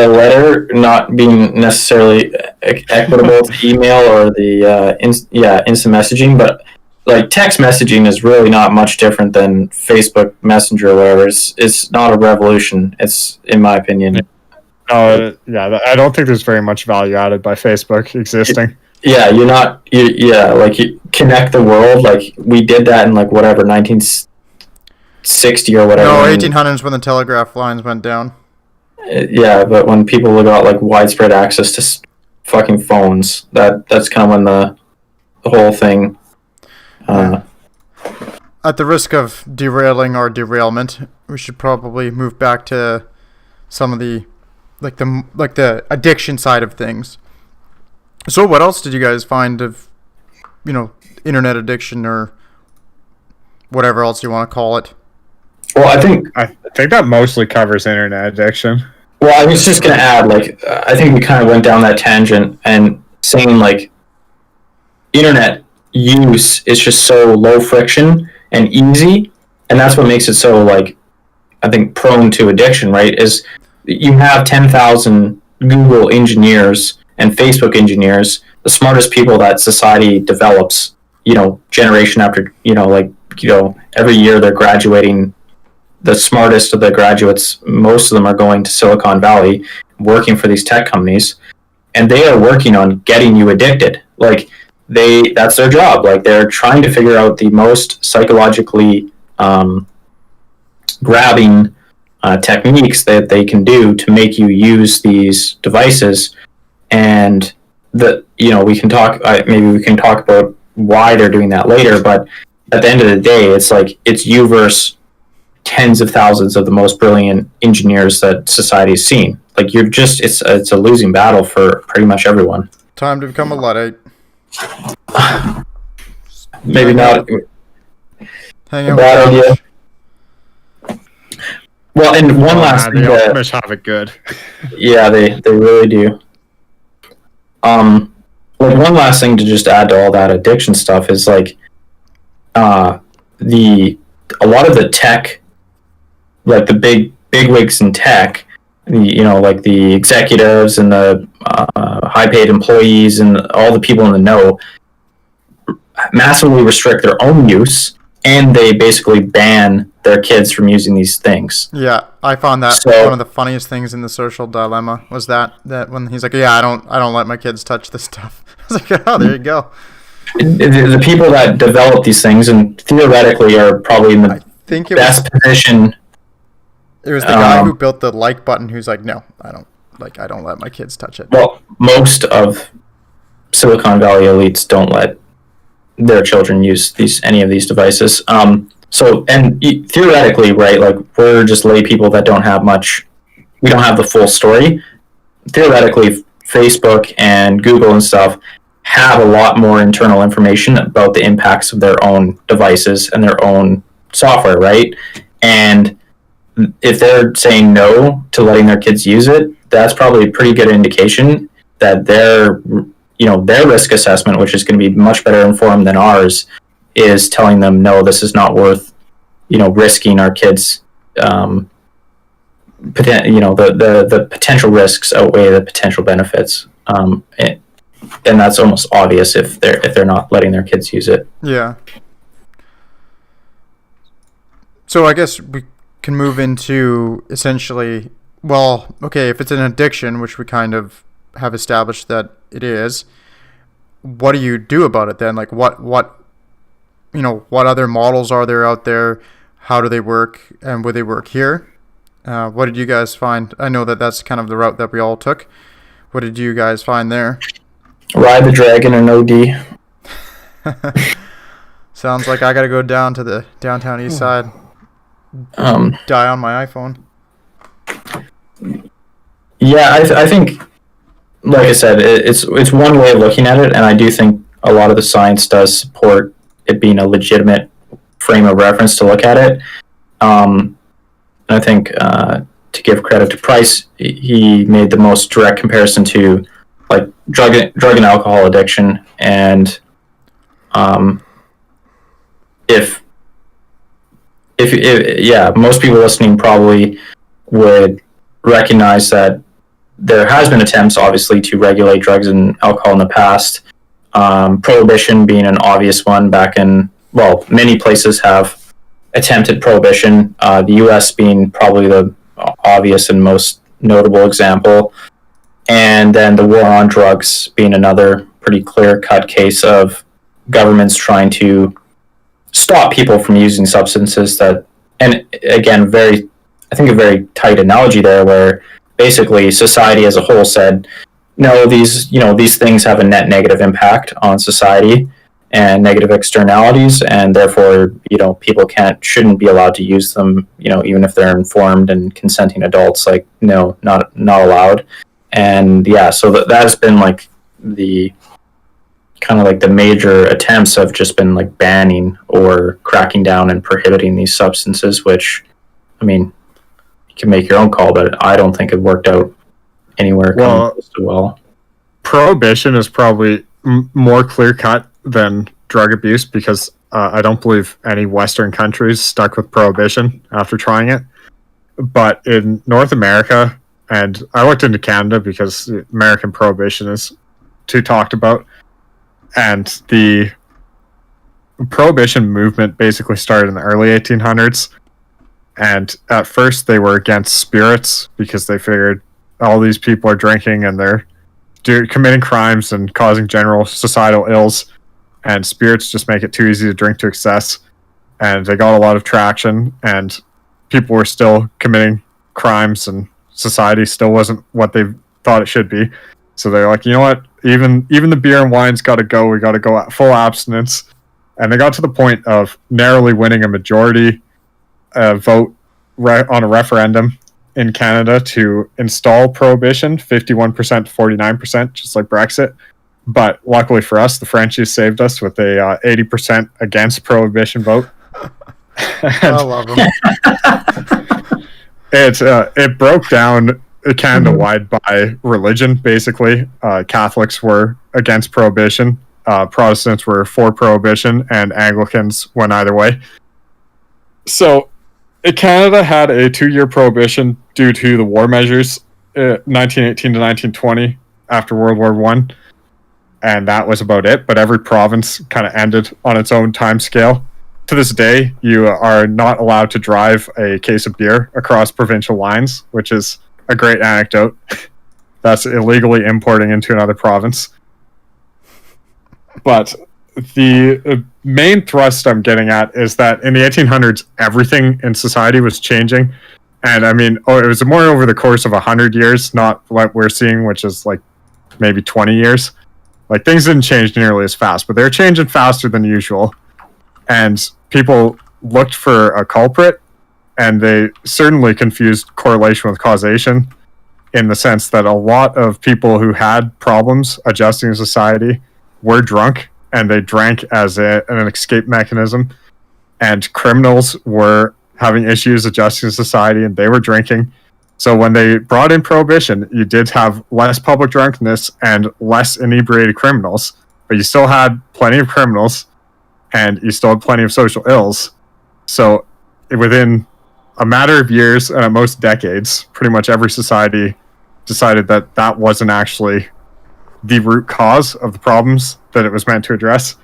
letter not being necessarily equitable to email or the instant messaging, but like text messaging is really not much different than Facebook Messenger or whatever. It's not a revolution. It's, in my opinion. I don't think there's very much value added by Facebook existing. Yeah, like, you connect the world. Like, we did that in like whatever 1960 or whatever. no and- 1800s when the telegraph lines went down. Yeah, but when people got like widespread access to fucking phones, that's kind of when the whole thing. At the risk of derailing our derailment, we should probably move back to some of the the addiction side of things. So what else did you guys find of internet addiction or whatever else you want to call it? Well, I think that mostly covers internet addiction. Well, I was just going to add, like, I think we kind of went down that tangent and saying, like, internet use is just so low friction and easy, and that's what makes it so, like, I think prone to addiction, right? Is you have 10,000 Google engineers and Facebook engineers, the smartest people that society develops, generation after, every year they're graduating. The smartest of the graduates, most of them are going to Silicon Valley, working for these tech companies, and they are working on getting you addicted. Like, that's their job. Like, they're trying to figure out the most psychologically grabbing techniques that they can do to make you use these devices. And we can talk. Maybe we can talk about why they're doing that later. But at the end of the day, it's like it's you versus tens of thousands of the most brilliant engineers that society's seen. Like, it's a losing battle for pretty much everyone. Time to become a Luddite. Maybe not Hang a out bad with idea. Well, and one last thing The that, Amish have it good. yeah, they really do. Like, one last thing to just add to all that addiction stuff is like a lot of the tech, like the big wigs in tech, like the executives and the high paid employees and all the people in the know, massively restrict their own use, and they basically ban their kids from using these things. Yeah, I found that one of the funniest things in The Social Dilemma was that when he's like, "Yeah, I don't let my kids touch this stuff." I was like, "Oh, there you go." The people that develop these things and theoretically are probably in the best position. It was the guy who built the like button who's like, "No, I don't let my kids touch it." Well, most of Silicon Valley elites don't let their children use any of these devices. So, and theoretically, right, like, we're just lay people that don't have much. We don't have the full story. Theoretically, Facebook and Google and stuff have a lot more internal information about the impacts of their own devices and their own software, right? And if they're saying no to letting their kids use it, that's probably a pretty good indication that their risk assessment, which is going to be much better informed than ours, is telling them, no, this is not worth risking our kids. The potential risks outweigh the potential benefits, and that's almost obvious if they're not letting their kids use it. Yeah. So I guess we can move into essentially, well, okay, if it's an addiction, which we kind of have established that it is, what do you do about it then? Like what other models are there out there? How do they work, and would they work here? What did you guys find? I know that's kind of the route that we all took. What did you guys find there? Ride the dragon and OD. Sounds like I got to go down to the downtown east side. Die on my iPhone. Yeah, I think, like I said, it's one way of looking at it, and I do think a lot of the science does support it being a legitimate frame of reference to look at it. I think to give credit to Price, he made the most direct comparison to like drug and alcohol addiction, and if most people listening probably would recognize that there has been attempts, obviously, to regulate drugs and alcohol in the past. Prohibition being an obvious one many places have attempted prohibition, the U.S. being probably the obvious and most notable example, and then the war on drugs being another pretty clear-cut case of governments trying to stop people from using substances that, and again, I think a very tight analogy there where basically society as a whole said, no, these things have a net negative impact on society and negative externalities, and therefore, people shouldn't be allowed to use them, even if they're informed and consenting adults, like, no, not allowed. And yeah, so that has been like the kind of like the major attempts have just been like banning or cracking down and prohibiting these substances, which, I mean, you can make your own call, but I don't think it worked out anywhere close to well. Prohibition is probably more clear-cut than drug abuse because I don't believe any Western countries stuck with prohibition after trying it. But in North America, and I looked into Canada because American prohibition is too talked about, and the prohibition movement basically started in the early 1800s. And at first they were against spirits because they figured all these people are drinking and they're committing crimes and causing general societal ills, and spirits just make it too easy to drink to excess. And they got a lot of traction, and people were still committing crimes, and society still wasn't what they thought it should be. So they're like, you know what? Even the beer and wine's got to go. We got to go at full abstinence. And they got to the point of narrowly winning a majority vote on a referendum in Canada to install prohibition, 51% to 49%, just like Brexit. But luckily for us, the Frenchies saved us with a 80% against prohibition vote. I love them. It broke down Canada-wide by religion, basically. Catholics were against prohibition, Protestants were for prohibition, and Anglicans went either way. So Canada had a 2-year prohibition due to the war measures, 1918 to 1920, after World War I. And that was about it, but every province kind of ended on its own time scale. To this day, you are not allowed to drive a case of beer across provincial lines, which is a great anecdote. That's illegally importing into another province. But the main thrust I'm getting at is that in the 1800s, everything in society was changing. And I mean, it was more over the course of 100 years, not what we're seeing, which is like maybe 20 years. Like, things didn't change nearly as fast, but they're changing faster than usual. And people looked for a culprit, and they certainly confused correlation with causation, in the sense that a lot of people who had problems adjusting to society were drunk, and they drank as an escape mechanism. And criminals were having issues adjusting to society, and they were drinking. So when they brought in prohibition, you did have less public drunkenness and less inebriated criminals, but you still had plenty of criminals, and you still had plenty of social ills. So within a matter of years, and at most decades, pretty much every society decided that that wasn't actually the root cause of the problems that it was meant to address.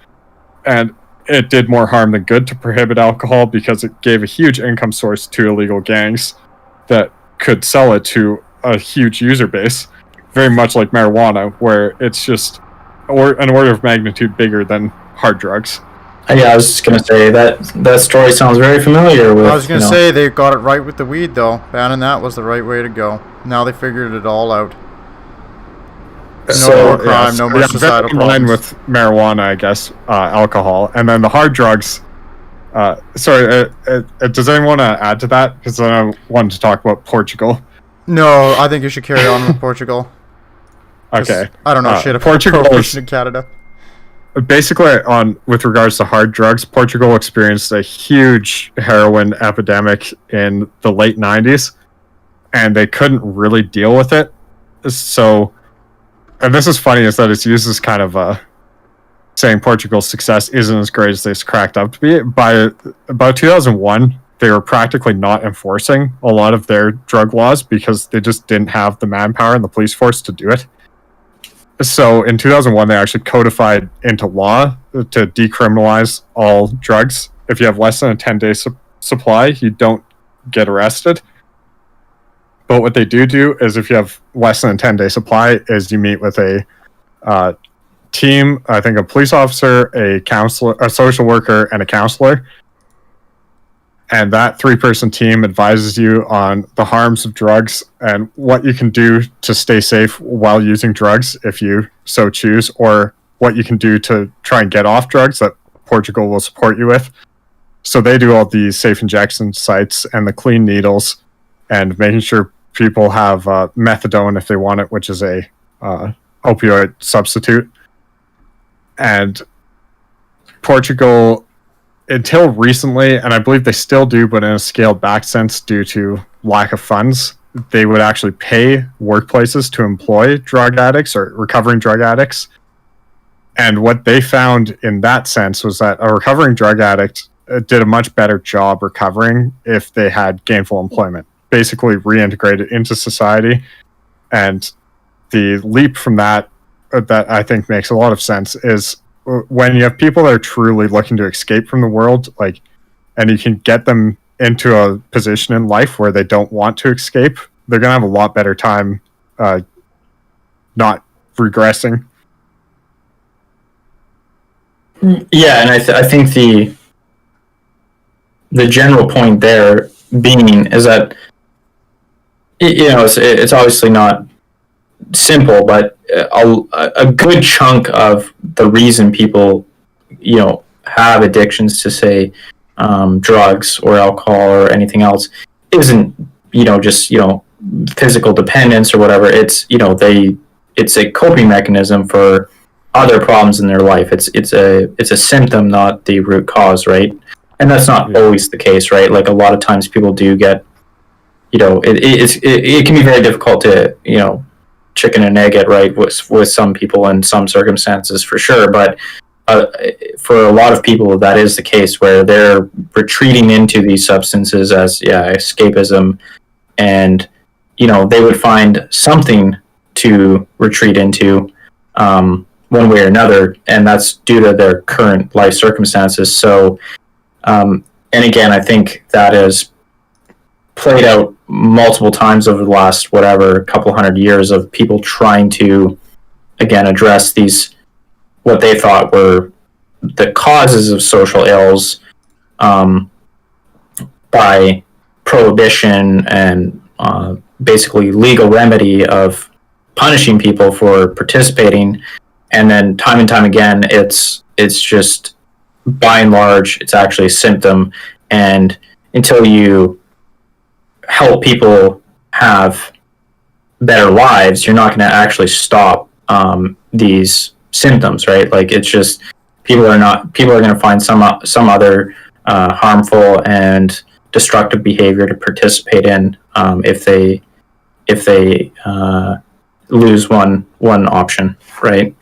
And it did more harm than good to prohibit alcohol because it gave a huge income source to illegal gangs that could sell it to a huge user base, very much like marijuana, where it's just an order of magnitude bigger than hard drugs. Yeah, I was just gonna say that story sounds very familiar with. I was gonna say they got it right with the weed though. Banning that was the right way to go. Now they figured it all out. No more crime, no more societal problems. In line with marijuana, I guess, alcohol, and then the hard drugs. Does anyone want to add to that? Because I wanted to talk about Portugal. No, I think you should carry on with Portugal. Okay. I don't know shit about Portugal prohibition in Canada. Basically, with regards to hard drugs, Portugal experienced a huge heroin epidemic in the late 90s, and they couldn't really deal with it. So, and this is funny, is that it's used as kind of a saying Portugal's success isn't as great as it's cracked up to be. By about 2001, they were practically not enforcing a lot of their drug laws because they just didn't have the manpower and the police force to do it. So in 2001, they actually codified into law to decriminalize all drugs. If you have less than a 10-day supply, you don't get arrested. But what they do is if you have less than a 10-day supply, is you meet with a team, I think a police officer, a counselor, a social worker, and a counselor. And that 3-person team advises you on the harms of drugs and what you can do to stay safe while using drugs if you so choose, or what you can do to try and get off drugs that Portugal will support you with. So they do all these safe injection sites and the clean needles and making sure people have methadone if they want it, which is a opioid substitute. And Portugal, until recently, and I believe they still do, but in a scaled back sense due to lack of funds, they would actually pay workplaces to employ drug addicts or recovering drug addicts. And what they found in that sense was that a recovering drug addict did a much better job recovering if they had gainful employment, basically reintegrated into society. And the leap from that I think makes a lot of sense is when you have people that are truly looking to escape from the world, like, and you can get them into a position in life where they don't want to escape, they're going to have a lot better time not regressing. Yeah, and I think the general point there being is that it's obviously not simple, but a good chunk of the reason people have addictions to, say, drugs or alcohol or anything else isn't just physical dependence or whatever. It's it's a coping mechanism for other problems in their life. It's a symptom, not the root cause, right? And that's not always the case, right? Like, a lot of times people do get it can be very difficult to chicken and egg it, right, with some people in some circumstances, for sure. But for a lot of people, that is the case, where they're retreating into these substances as escapism, and they would find something to retreat into one way or another, and that's due to their current life circumstances. So and again, I think that is played out multiple times over the last couple hundred years of people trying to, again, address these, what they thought were the causes of social ills, by prohibition and basically legal remedy of punishing people for participating. And then time and time again, it's just, by and large, it's actually a symptom. And until you help people have better lives, you're not going to actually stop these symptoms, right? Like, it's just people are going to find some other harmful and destructive behavior to participate in if they if they lose one option, right?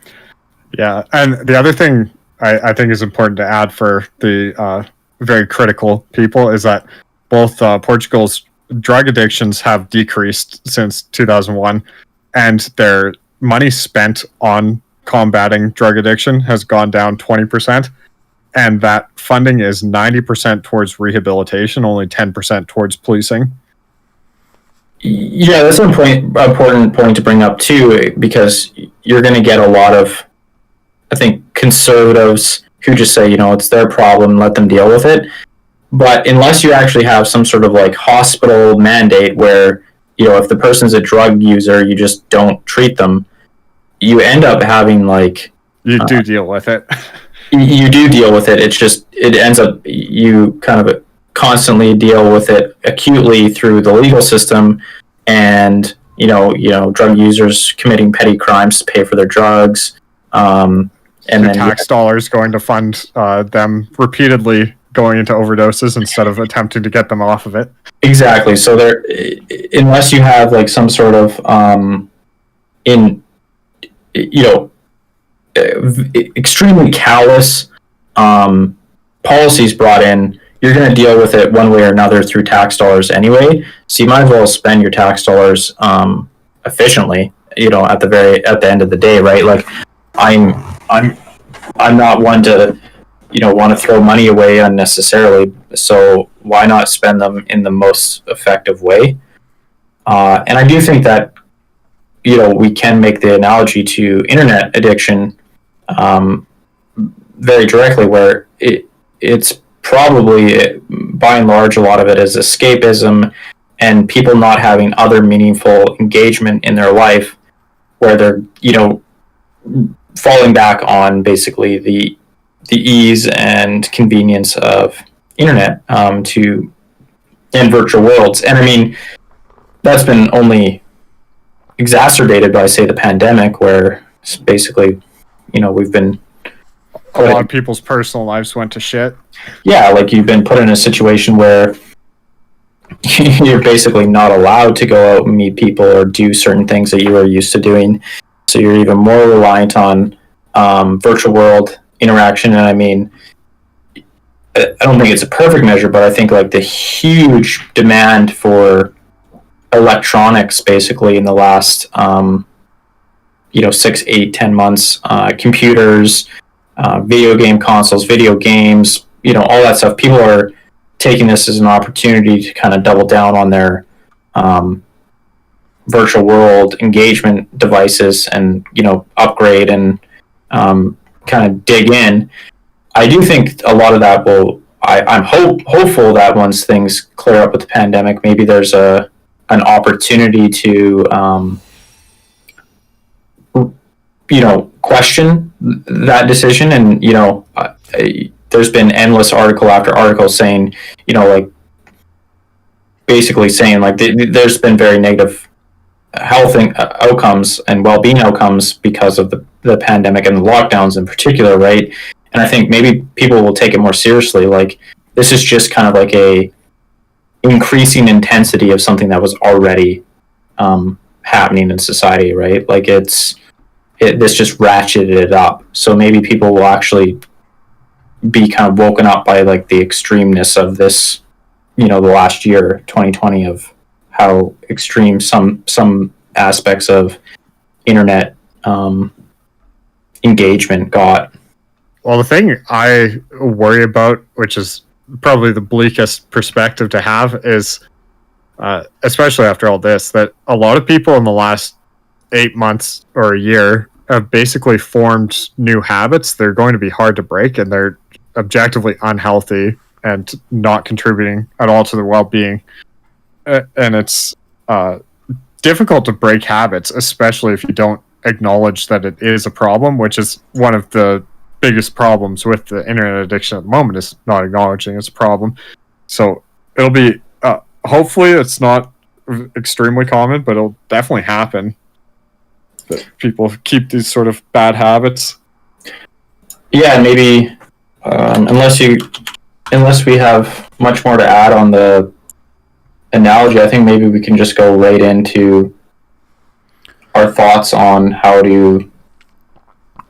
Yeah, and the other thing I think is important to add for the very critical people is that both Portugal's drug addictions have decreased since 2001, and their money spent on combating drug addiction has gone down 20%, and that funding is 90% towards rehabilitation, only 10% towards policing. Yeah, that's an important point to bring up too, because you're going to get a lot of, I think, conservatives who just say, it's their problem, let them deal with it. But unless you actually have some sort of like hospital mandate where, if the person's a drug user, you just don't treat them, you end up having like... You do deal with it. You do deal with it. It's just, it ends up, you kind of constantly deal with it acutely through the legal system, and, drug users committing petty crimes to pay for their drugs. And then tax dollars going to fund them repeatedly going into overdoses instead of attempting to get them off of it. Exactly. So unless you have like some sort of extremely callous policies brought in, you're going to deal with it one way or another through tax dollars anyway. So you might as well spend your tax dollars efficiently. At the end of the day, right? Like, I'm not one to want to throw money away unnecessarily. So why not spend them in the most effective way? And I do think that we can make the analogy to internet addiction very directly, where it's probably, by and large, a lot of it is escapism and people not having other meaningful engagement in their life, where they're falling back on basically the ease and convenience of internet and virtual worlds. And I mean, that's been only exacerbated by, say, the pandemic, where it's basically, we've been... A lot of people's personal lives went to shit. Yeah, like you've been put in a situation where you're basically not allowed to go out and meet people or do certain things that you were used to doing. So you're even more reliant on virtual world interaction. And I mean, I don't think it's a perfect measure, but I think like the huge demand for electronics basically in the last 6, 8, 10 months, computers, video game consoles, video games, all that stuff. People are taking this as an opportunity to kind of double down on their virtual world engagement devices and, upgrade and kind of dig in. I do think a lot of that I'm hopeful that once things clear up with the pandemic, maybe there's an opportunity to question that decision. And there's been endless article after article saying, basically saying like there's been very negative health outcomes and well-being outcomes because of the pandemic and the lockdowns in particular, right? And I think maybe people will take it more seriously. Like, this is just kind of like a increasing intensity of something that was already happening in society, right? Like this just ratcheted it up. So maybe people will actually be kind of woken up by like the extremeness of this, the last year, 2020, of how extreme some aspects of internet engagement got. Well, the thing I worry about, which is probably the bleakest perspective to have, is, especially after all this, that a lot of people in the last 8 months or a year have basically formed new habits. They're going to be hard to break, and they're objectively unhealthy and not contributing at all to their well-being. And it's difficult to break habits, especially if you don't acknowledge that it is a problem, which is one of the biggest problems with the internet addiction at the moment, is not acknowledging it's a problem. So it'll be, hopefully it's not extremely common, but it'll definitely happen that people keep these sort of bad habits. Yeah, maybe unless we have much more to add on the analogy, I think maybe we can just go right into our thoughts on how to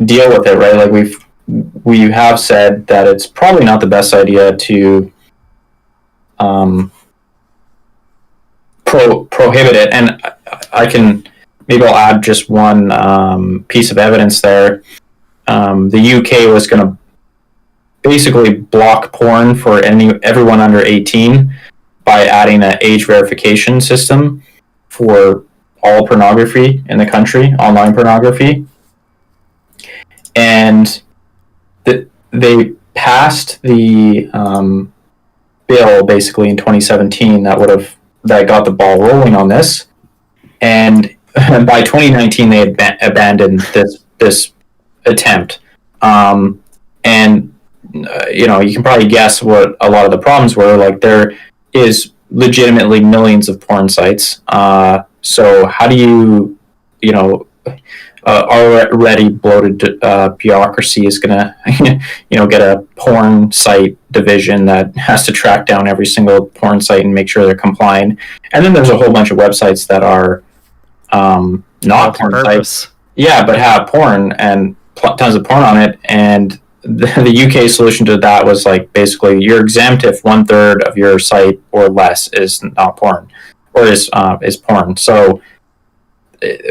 deal with it, right? Like we have said that it's probably not the best idea to prohibit it, and I can maybe I'll add just one piece of evidence there. The UK was going to basically block porn for everyone under 18 by adding an age verification system for all pornography in the country, online pornography. And they passed the bill basically in 2017 that got the ball rolling on this. And by 2019, they had abandoned this attempt. And you can probably guess what a lot of the problems were. Like, there is legitimately millions of porn sites. So how do already bloated bureaucracy is going to, get a porn site division that has to track down every single porn site and make sure they're compliant. And then there's a whole bunch of websites that are not porn sites. Yeah, but have porn and tons of porn on it. And the UK solution to that was like, basically, you're exempt if 1/3 of your site or less is not porn, or is porn. So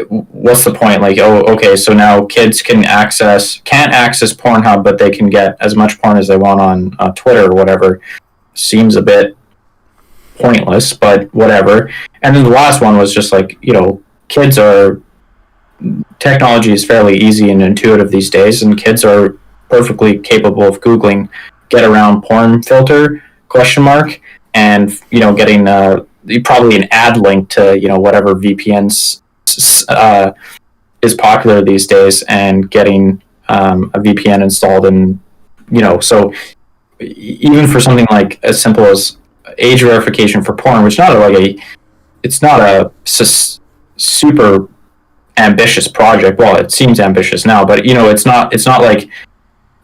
what's the point? Like, okay, so now kids can't access Pornhub, but they can get as much porn as they want on Twitter or whatever. Seems a bit pointless, but whatever. And then the last one was just like, technology is fairly easy and intuitive these days, and kids are perfectly capable of Googling "get around porn filter?" and getting probably an ad link to whatever VPNs is popular these days, and getting a VPN installed. And so even for something like as simple as age verification for porn, which it's not a super ambitious project. Well, it seems ambitious now, but it's not like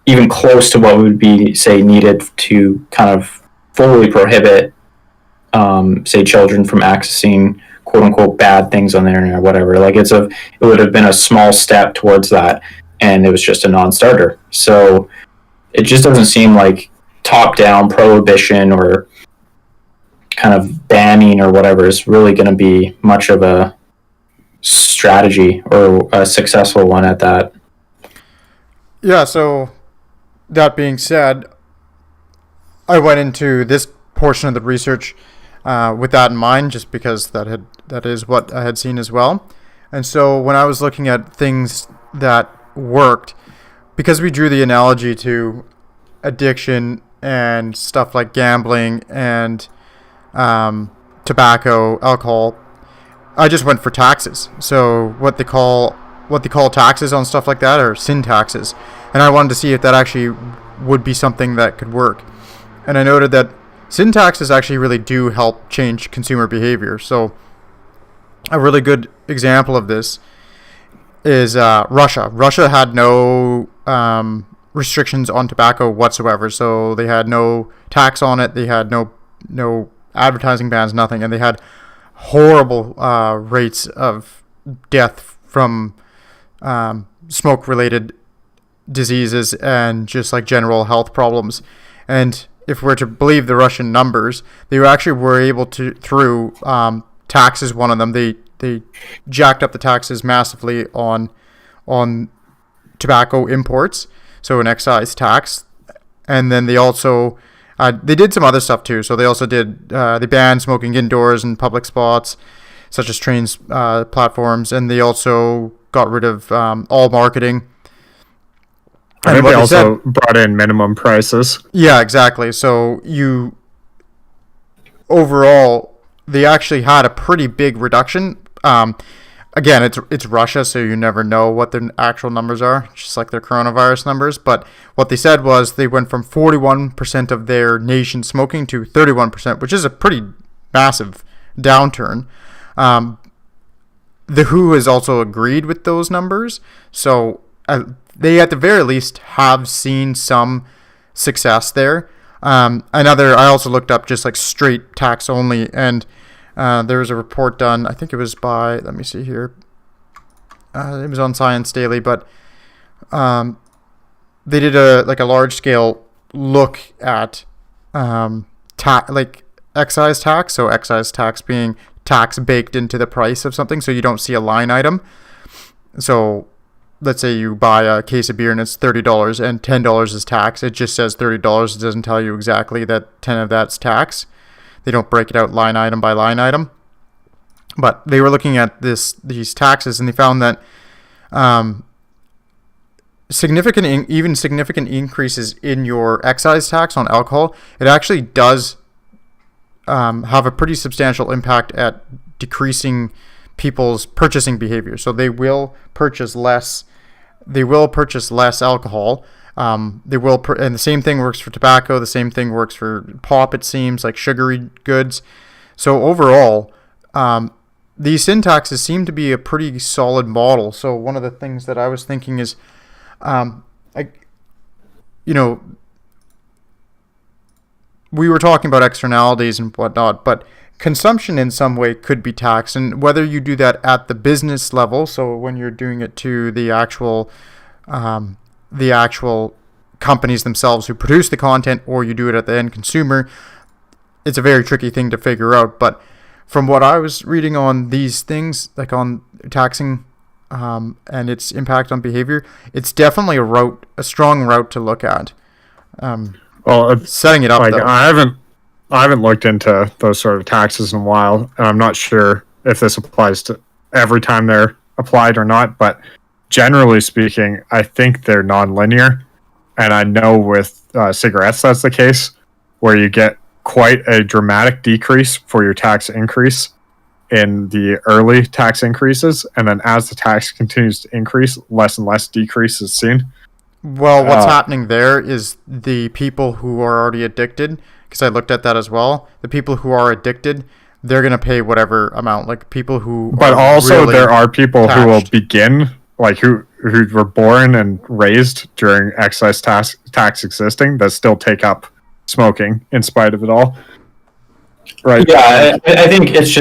even close to what would be, say, needed to kind of fully prohibit say children from accessing quote unquote bad things on the internet or whatever. Like, it would have been a small step towards that, and it was just a non-starter. So it just doesn't seem like top-down prohibition or kind of banning or whatever is really going to be much of a strategy, or a successful one at that. Yeah, so that being said, I went into this portion of the research with that in mind, just because that is what I had seen as well. And so when I was looking at things that worked, because we drew the analogy to addiction and stuff like gambling and tobacco, alcohol, I just went for taxes. So what they call taxes on stuff like that are sin taxes. And I wanted to see if that actually would be something that could work. And I noted that sin taxes actually really do help change consumer behavior. So a really good example of this is Russia. Russia had no restrictions on tobacco whatsoever. So they had no tax on it. They had no advertising bans, nothing. And they had horrible rates of death from smoke-related diseases and just like general health problems. And if we're to believe the Russian numbers, they actually were able to, through taxes, one of them, they jacked up the taxes massively on tobacco imports, so an excise tax. And then they also they did some other stuff too. So they also did they banned smoking indoors in public spots, such as trains, platforms, and they also got rid of all marketing. I think they also brought in minimum prices. Yeah, exactly. So overall, they actually had a pretty big reduction. Again, it's Russia, so you never know what their actual numbers are, just like their coronavirus numbers. But what they said was they went from 41% of their nation smoking to 31%, which is a pretty massive downturn. The WHO has also agreed with those numbers, so they at the very least have seen some success there. I also looked up just like straight tax only, and There was a report done, I think it was by, let me see here, it was on Science Daily, but they did a large scale look at excise tax. So excise tax being tax baked into the price of something, so you don't see a line item. So let's say you buy a case of beer and it's $30 and $10 is tax. It just says $30. It doesn't tell you exactly that 10 of that's tax. They don't break it out line item by line item. But they were looking at these taxes, and they found that significant increases in your excise tax on alcohol, it actually does have a pretty substantial impact at decreasing people's purchasing behavior. So they will purchase less. They will purchase less alcohol. And the same thing works for tobacco. The same thing works for pop. It seems like sugary goods. So overall, these sin taxes seem to be a pretty solid model. So one of the things that I was thinking is, we were talking about externalities and whatnot, but consumption in some way could be taxed, and whether you do that at the business level, so when you're doing it to the actual companies themselves who produce the content, or you do it at the end consumer, it's a very tricky thing to figure out. But from what I was reading on these things, like on taxing and its impact on behavior, it's definitely a strong route to look at. Setting it up, though. I haven't looked into those sort of taxes in a while, and I'm not sure if this applies to every time they're applied or not, but generally speaking, I think they're non-linear, and I know with cigarettes that's the case, where you get quite a dramatic decrease for your tax increase in the early tax increases, and then as the tax continues to increase, less and less decrease is seen. Well, what's happening there is the people who are already addicted, because I looked at that as well, the people who are addicted, they're going to pay whatever amount, like people who But also really there are people taxed. who will begin, like who were born and raised during excise tax existing, that still take up smoking in spite of it all. Right. Yeah, I think it's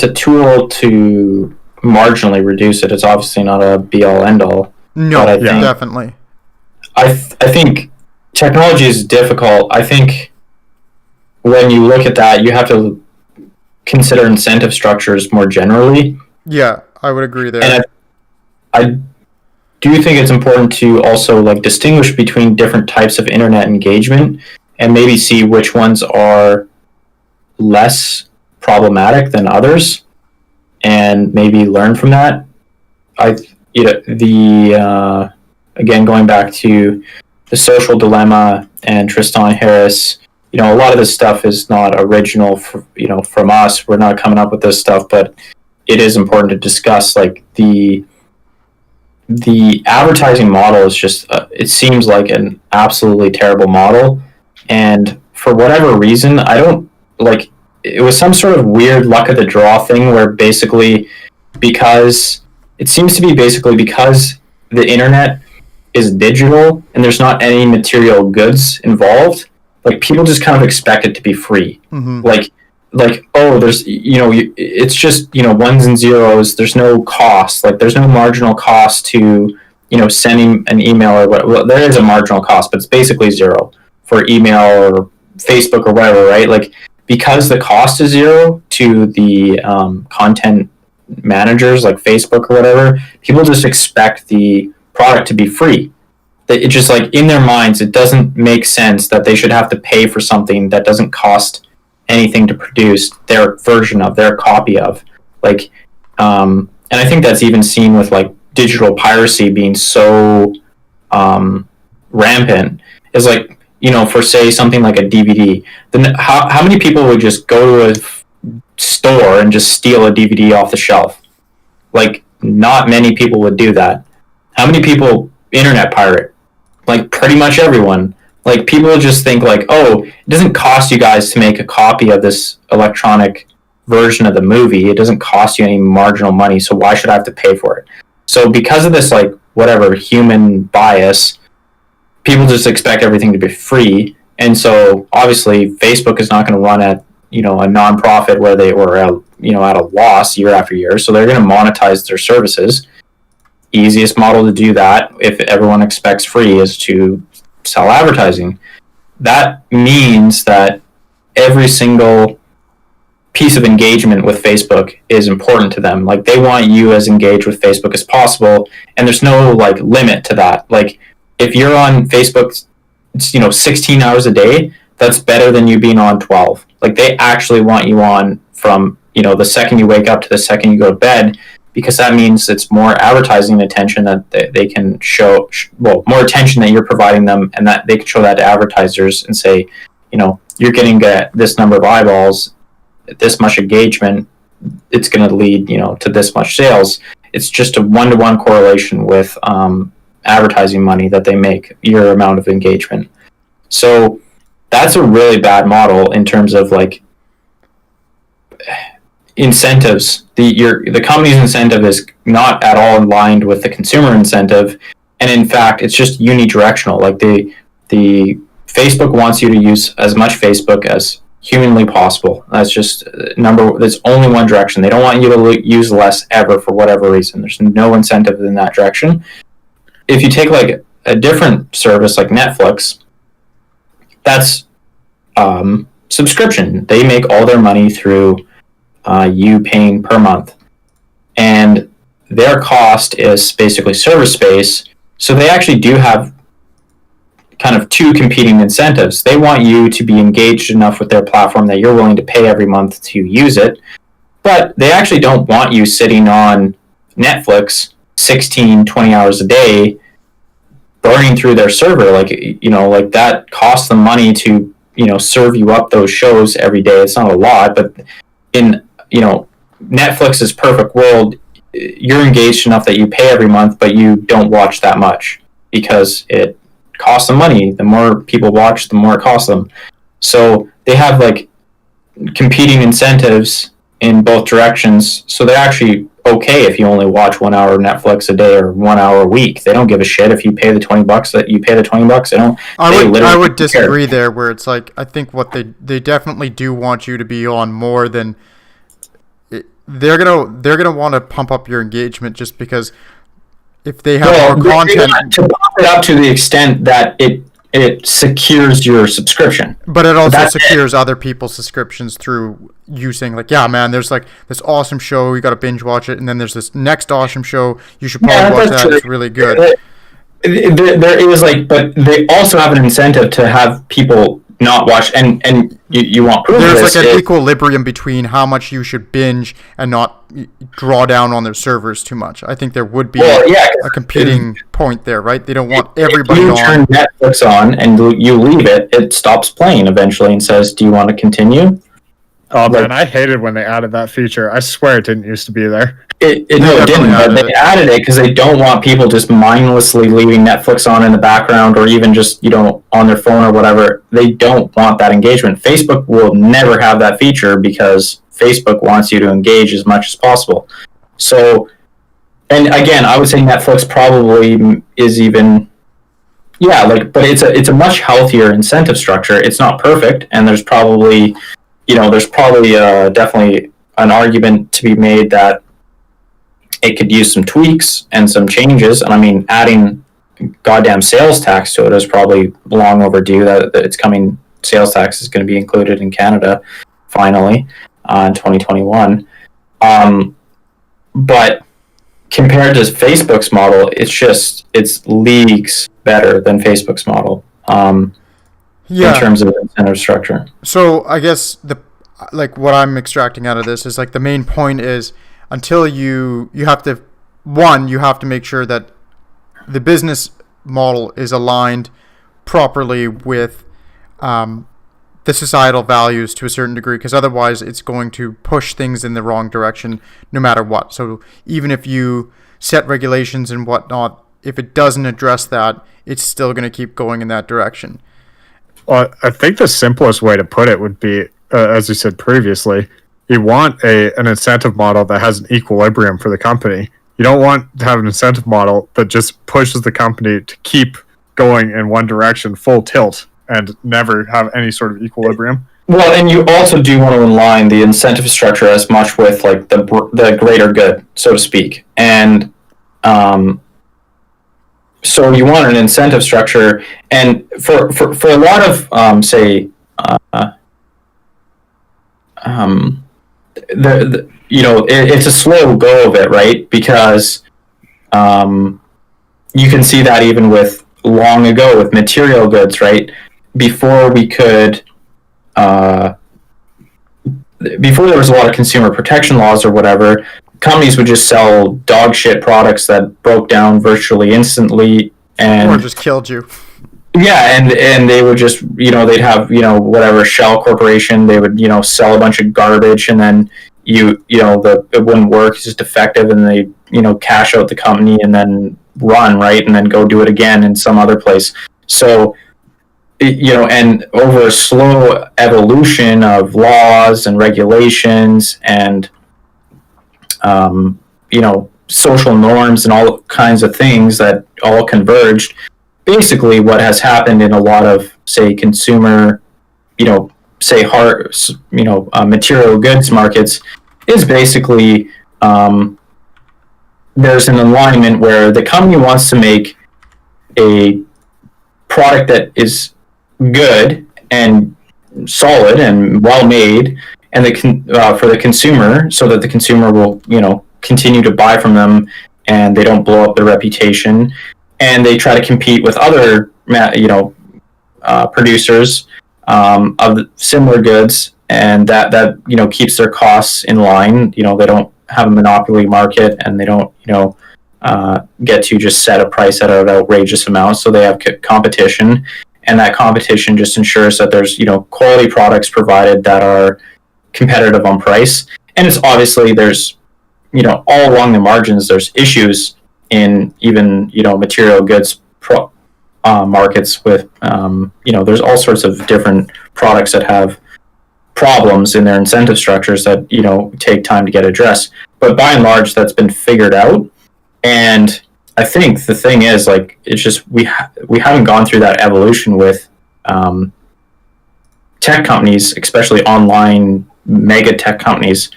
a tool to marginally reduce it. It's obviously not a be all end all. No, definitely. I think technology is difficult. I think when you look at that, you have to consider incentive structures more generally. Yeah, I would agree there. And I do think it's important to also distinguish between different types of internet engagement and maybe see which ones are less problematic than others, and maybe learn from that. Again, going back to the social dilemma and Tristan Harris, a lot of this stuff is not original from us. We're not coming up with this stuff, but it is important to discuss. The advertising model is just it seems like an absolutely terrible model, and for whatever reason, I don't it was some sort of weird luck of the draw thing where basically because the internet is digital and there's not any material goods involved, people just kind of expect it to be free. Mm-hmm. There's it's just ones and zeros. There's no cost. There's no marginal cost to sending an email or what. Well, there is a marginal cost, but it's basically zero for email or Facebook or whatever, right? Because the cost is zero to the content managers like Facebook or whatever, people just expect the product to be free. It just in their minds, it doesn't make sense that they should have to pay for something that doesn't cost anything to produce their version of, their copy of. And I think that's even seen with digital piracy being so rampant. Is for say something like a DVD, then how many people would just go to a store and just steal a DVD off the shelf? Not many people would do that. How many people internet pirate? Pretty much everyone. People just think oh, it doesn't cost you guys to make a copy of this electronic version of the movie. It doesn't cost you any marginal money, so why should I have to pay for it? So because of this whatever human bias, people just expect everything to be free, and so obviously Facebook is not going to run at a nonprofit where they were at a loss year after year, so they're going to monetize their services. Easiest model to do that, if everyone expects free, is to sell advertising. That means that every single piece of engagement with Facebook is important to them. Like, they want you as engaged with Facebook as possible, and there's no like limit to that. Like, if you're on Facebook 16 hours a day, that's better than you being on 12. Like, they actually want you on from the second you wake up to the second you go to bed, because that means it's more advertising attention that they can show, more attention that you're providing them, and that they can show that to advertisers and say, you're getting this number of eyeballs, this much engagement, it's going to lead to this much sales. It's just a one-to-one correlation with advertising money that they make, your amount of engagement. So that's a really bad model in terms of like incentives. The company's incentive is not at all aligned with the consumer incentive, and in fact it's just unidirectional. Like, the Facebook wants you to use as much Facebook as humanly possible. That's just there's only one direction. They don't want you to use less ever for whatever reason. There's no incentive in that direction. If you take like a different service like Netflix, that's subscription. They make all their money through you paying per month, and their cost is basically server space. So they actually do have kind of two competing incentives. They want you to be engaged enough with their platform that you're willing to pay every month to use it, but they actually don't want you sitting on Netflix 16-20 hours a day burning through their server. Like, like that costs them money to serve you up those shows every day. It's not a lot, but in Netflix's perfect world, you're engaged enough that you pay every month, but you don't watch that much because it costs them money. The more people watch, the more it costs them. So they have like competing incentives in both directions. So they're actually okay if you only watch 1 hour of Netflix a day or 1 hour a week. They don't give a shit if you pay the $20 that you pay the $20. They don't. I would disagree there, where it's like, I think what they definitely do want you to be on more than they're gonna want to pump up your engagement, just because if they have more content, to pump it up to the extent that it secures your subscription. But it also secures other people's subscriptions through you saying like, yeah, man, there's like this awesome show, you got to binge watch it, and then there's this next awesome show, you should probably watch that. True. It's really good. There is like, but they also have an incentive to have people not watch, and you want proof. There's like an equilibrium between how much you should binge and not draw down on their servers too much. I think there would be a competing point there, right? They don't want everybody on. If you turn Netflix on and you leave it, it stops playing eventually and says, do you want to continue? Oh man, I hated when they added that feature. I swear it didn't used to be there. It didn't, but they added it because they don't want people just mindlessly leaving Netflix on in the background, or even just, on their phone or whatever. They don't want that engagement. Facebook will never have that feature because Facebook wants you to engage as much as possible. So, and again, I would say Netflix probably is even, but it's a much healthier incentive structure. It's not perfect, and there's probably definitely an argument to be made that it could use some tweaks and some changes. And I mean, adding goddamn sales tax to it is probably long overdue. That it's coming. Sales tax is going to be included in Canada finally in 2021. But compared to Facebook's model, it's leagues better than Facebook's model. In terms of incentive structure. So I guess what I'm extracting out of this is like the main point is, until you have to make sure that the business model is aligned properly with the societal values to a certain degree, because otherwise it's going to push things in the wrong direction no matter what. So even if you set regulations and whatnot, if it doesn't address that, it's still going to keep going in that direction. Well, I think the simplest way to put it would be, as you said previously, you want an incentive model that has an equilibrium for the company. You don't want to have an incentive model that just pushes the company to keep going in one direction, full tilt, and never have any sort of equilibrium. Well, and you also do want to align the incentive structure as much with like the greater good, so to speak. And so you want an incentive structure, and for a lot of say it's a slow go of it, right? Because you can see that even with long ago with material goods, right? Before we could before there was a lot of consumer protection laws or whatever, companies would just sell dog shit products that broke down virtually instantly, and Or just killed you. yeah, and they would just they'd have whatever Shell Corporation, they would sell a bunch of garbage, and then it wouldn't work, it's just defective, and they cash out the company and then run, right, and then go do it again in some other place. So and over a slow evolution of laws and regulations and social norms and all kinds of things that all converged, basically what has happened in a lot of say consumer say hard material goods markets is basically there's an alignment where the company wants to make a product that is good and solid and well made, and for the consumer, so that the consumer will continue to buy from them and they don't blow up their reputation, and they try to compete with other producers of similar goods, and that keeps their costs in line. They don't have a monopoly market, and they don't get to just set a price at an outrageous amount, so they have competition, and that competition just ensures that there's quality products provided that are competitive on price. And it's obviously there's all along the margins there's issues in even material goods markets with there's all sorts of different products that have problems in their incentive structures that take time to get addressed, but by and large that's been figured out. And I think the thing is, like, it's just we haven't gone through that evolution with tech companies, especially online mega tech companies,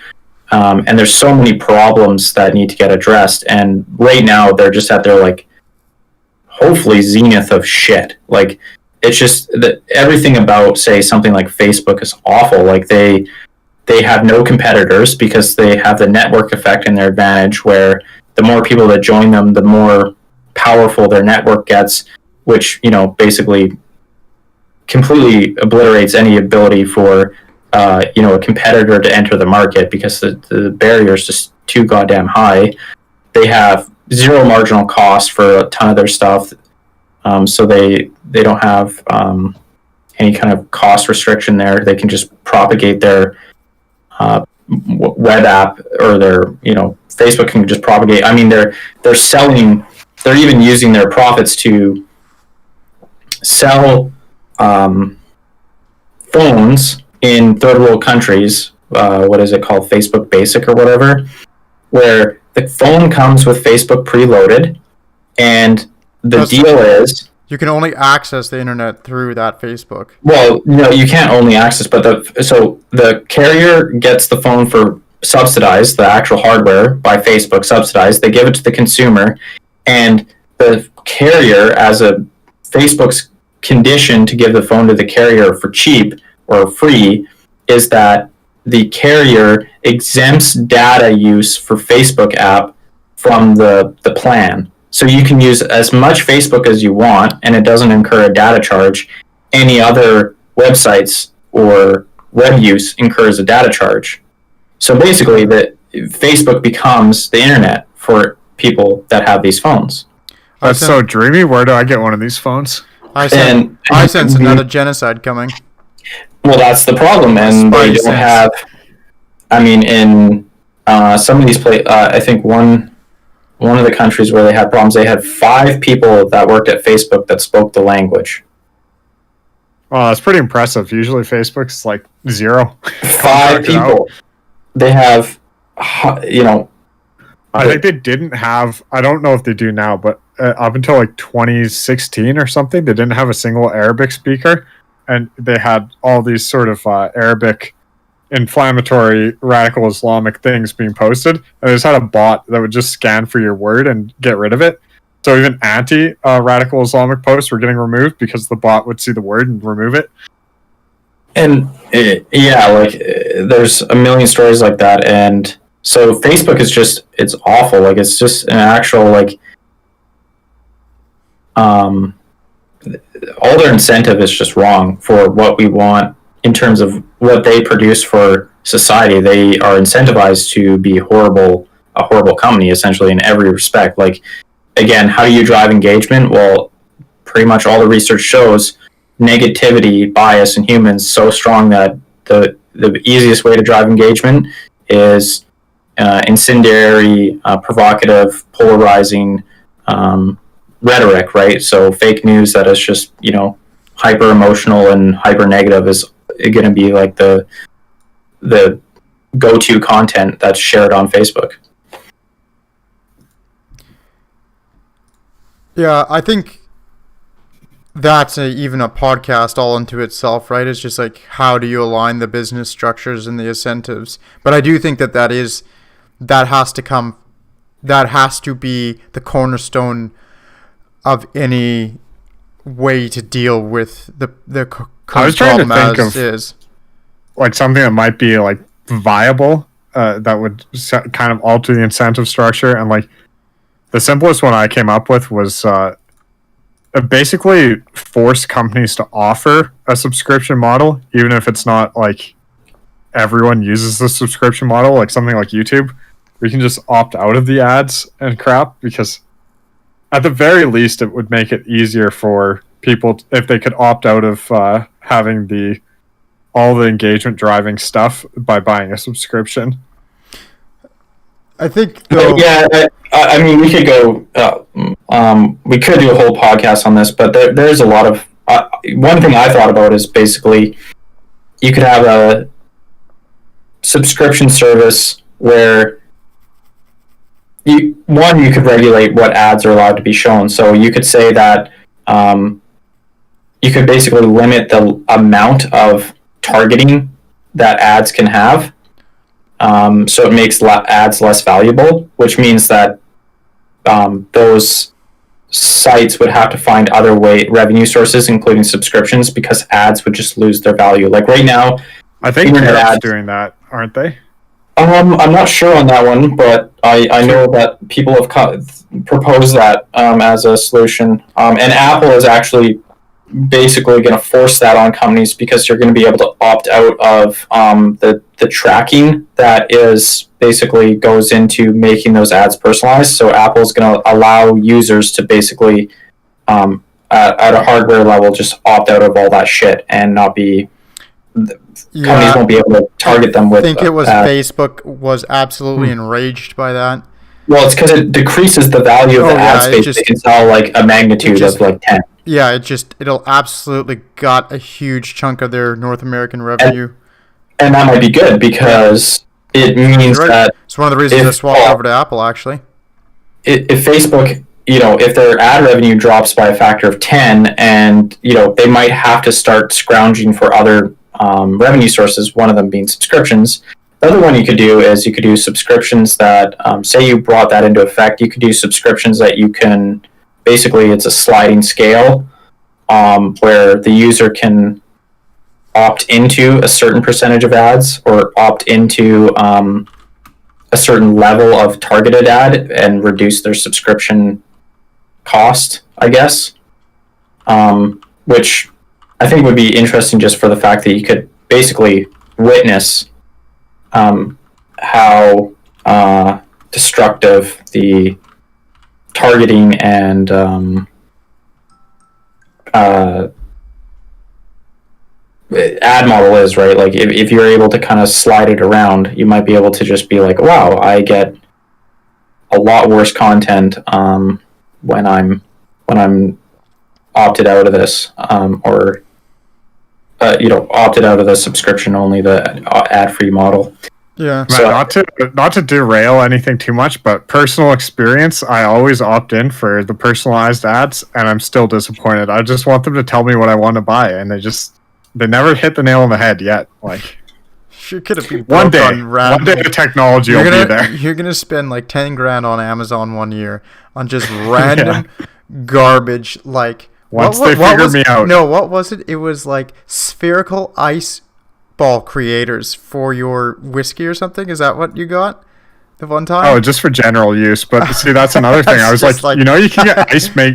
and there's so many problems that need to get addressed. And right now they're just at their like hopefully zenith of shit. Like, it's just that everything about say something like Facebook is awful. Like they have no competitors because they have the network effect in their advantage, where the more people that join them, the more powerful their network gets, which basically completely obliterates any ability for a competitor to enter the market, because the barrier is just too goddamn high. They have zero marginal cost for a ton of their stuff, so they don't have any kind of cost restriction there. They can just propagate their web app, or their Facebook can just propagate. I mean, they're even using their profits to sell phones in third world countries. What is it called, Facebook Basic or whatever, where the phone comes with Facebook preloaded, and the deal is you can only access the internet through that Facebook. Well, no, you can't only access, but the carrier gets the phone for subsidized, the actual hardware by Facebook subsidized. They give it to the consumer, and the carrier, as a Facebook's condition to give the phone to the carrier for cheap or free, is that the carrier exempts data use for Facebook app from the plan. So you can use as much Facebook as you want, and it doesn't incur a data charge. Any other websites or web use incurs a data charge. So basically, Facebook becomes the internet for people that have these phones. That's so dreamy. Where do I get one of these phones? I sense another genocide coming. Well, that's the problem, and they don't have. I mean, in some of these places, I think one of the countries where they had problems, they had 5 people that worked at Facebook that spoke the language. Oh, that's pretty impressive. Usually Facebook's like 0. 5 people. They have, I think they didn't have, I don't know if they do now, but up until like 2016 or something, they didn't have a single Arabic speaker. and they had all these sort of Arabic inflammatory radical Islamic things being posted, and they just had a bot that would just scan for your word and get rid of it. So even anti radical Islamic posts were getting removed because the bot would see the word and remove it. And there's a million stories like that, and so Facebook is it's awful. Like, it's just an actual all their incentive is just wrong for what we want in terms of what they produce for society. They are incentivized to be a horrible company, essentially, in every respect. Like, again, how do you drive engagement? Well, pretty much all the research shows negativity, bias in humans so strong that the easiest way to drive engagement is incendiary, provocative, polarizing rhetoric, right? So fake news that is just, hyper emotional and hyper negative is going to be like the go-to content that's shared on Facebook. Yeah, I think that's even a podcast all into itself, right? It's just like, how do you align the business structures and the incentives? But I do think that has to be the cornerstone of any way to deal with the I was trying to think of is. Like something that might be like viable, that would kind of alter the incentive structure, and like the simplest one I came up with was basically force companies to offer a subscription model, even if it's not like everyone uses the subscription model, like something like YouTube. We can just opt out of the ads and crap, because at the very least it would make it easier for people if they could opt out of having all the engagement driving stuff by buying a subscription. I think I mean, we could go we could do a whole podcast on this, but there's a lot of one thing I thought about is basically you could have a subscription service where you could regulate what ads are allowed to be shown. So you could say that you could basically limit the amount of targeting that ads can have, so it makes ads less valuable, which means that those sites would have to find other revenue sources, including subscriptions, because ads would just lose their value. Like right now, I think they're ads doing that, aren't they? I'm not sure on that one, but I know that people have proposed that as a solution. And Apple is actually basically going to force that on companies, because you're going to be able to opt out of the tracking that is basically goes into making those ads personalized. So Apple's going to allow users to basically at a hardware level just opt out of all that shit and not be... companies won't be able to target them with... I think it was Facebook was absolutely enraged by that. Well, it's because it decreases the value of the ad space. They can sell like a magnitude of like 10. Yeah, it'll absolutely got a huge chunk of their North American revenue. And that might be good, because it means that... It's one of the reasons I swapped over to Apple, actually. If Facebook, if their ad revenue drops by a factor of 10, and, they might have to start scrounging for other revenue sources, one of them being subscriptions. The other one you could do is you could do subscriptions that, say you brought that into effect, you could do subscriptions that you can... Basically, it's a sliding scale where the user can opt into a certain percentage of ads or opt into a certain level of targeted ad and reduce their subscription cost, I guess, which I think would be interesting just for the fact that you could basically witness how destructive the targeting and ad model is, right? Like if you're able to kind of slide it around, you might be able to just be like, wow, I get a lot worse content when I'm opted out of this, or opted out of the subscription only, the ad-free model. Yeah. So, not to derail anything too much, but personal experience, I always opt in for the personalized ads, and I'm still disappointed. I just want them to tell me what I want to buy, and they just they never hit the nail on the head yet. Like, Sure could have been one day, on the technology will be there. You're gonna spend like 10 grand on Amazon 1 year on just random garbage. Like once they figure me out. No, what was it? It was like spherical ice ball creators for your whiskey or something. Is that what you got the one time? Oh, just for general use. But see, that's another thing. I was like, you know, you can get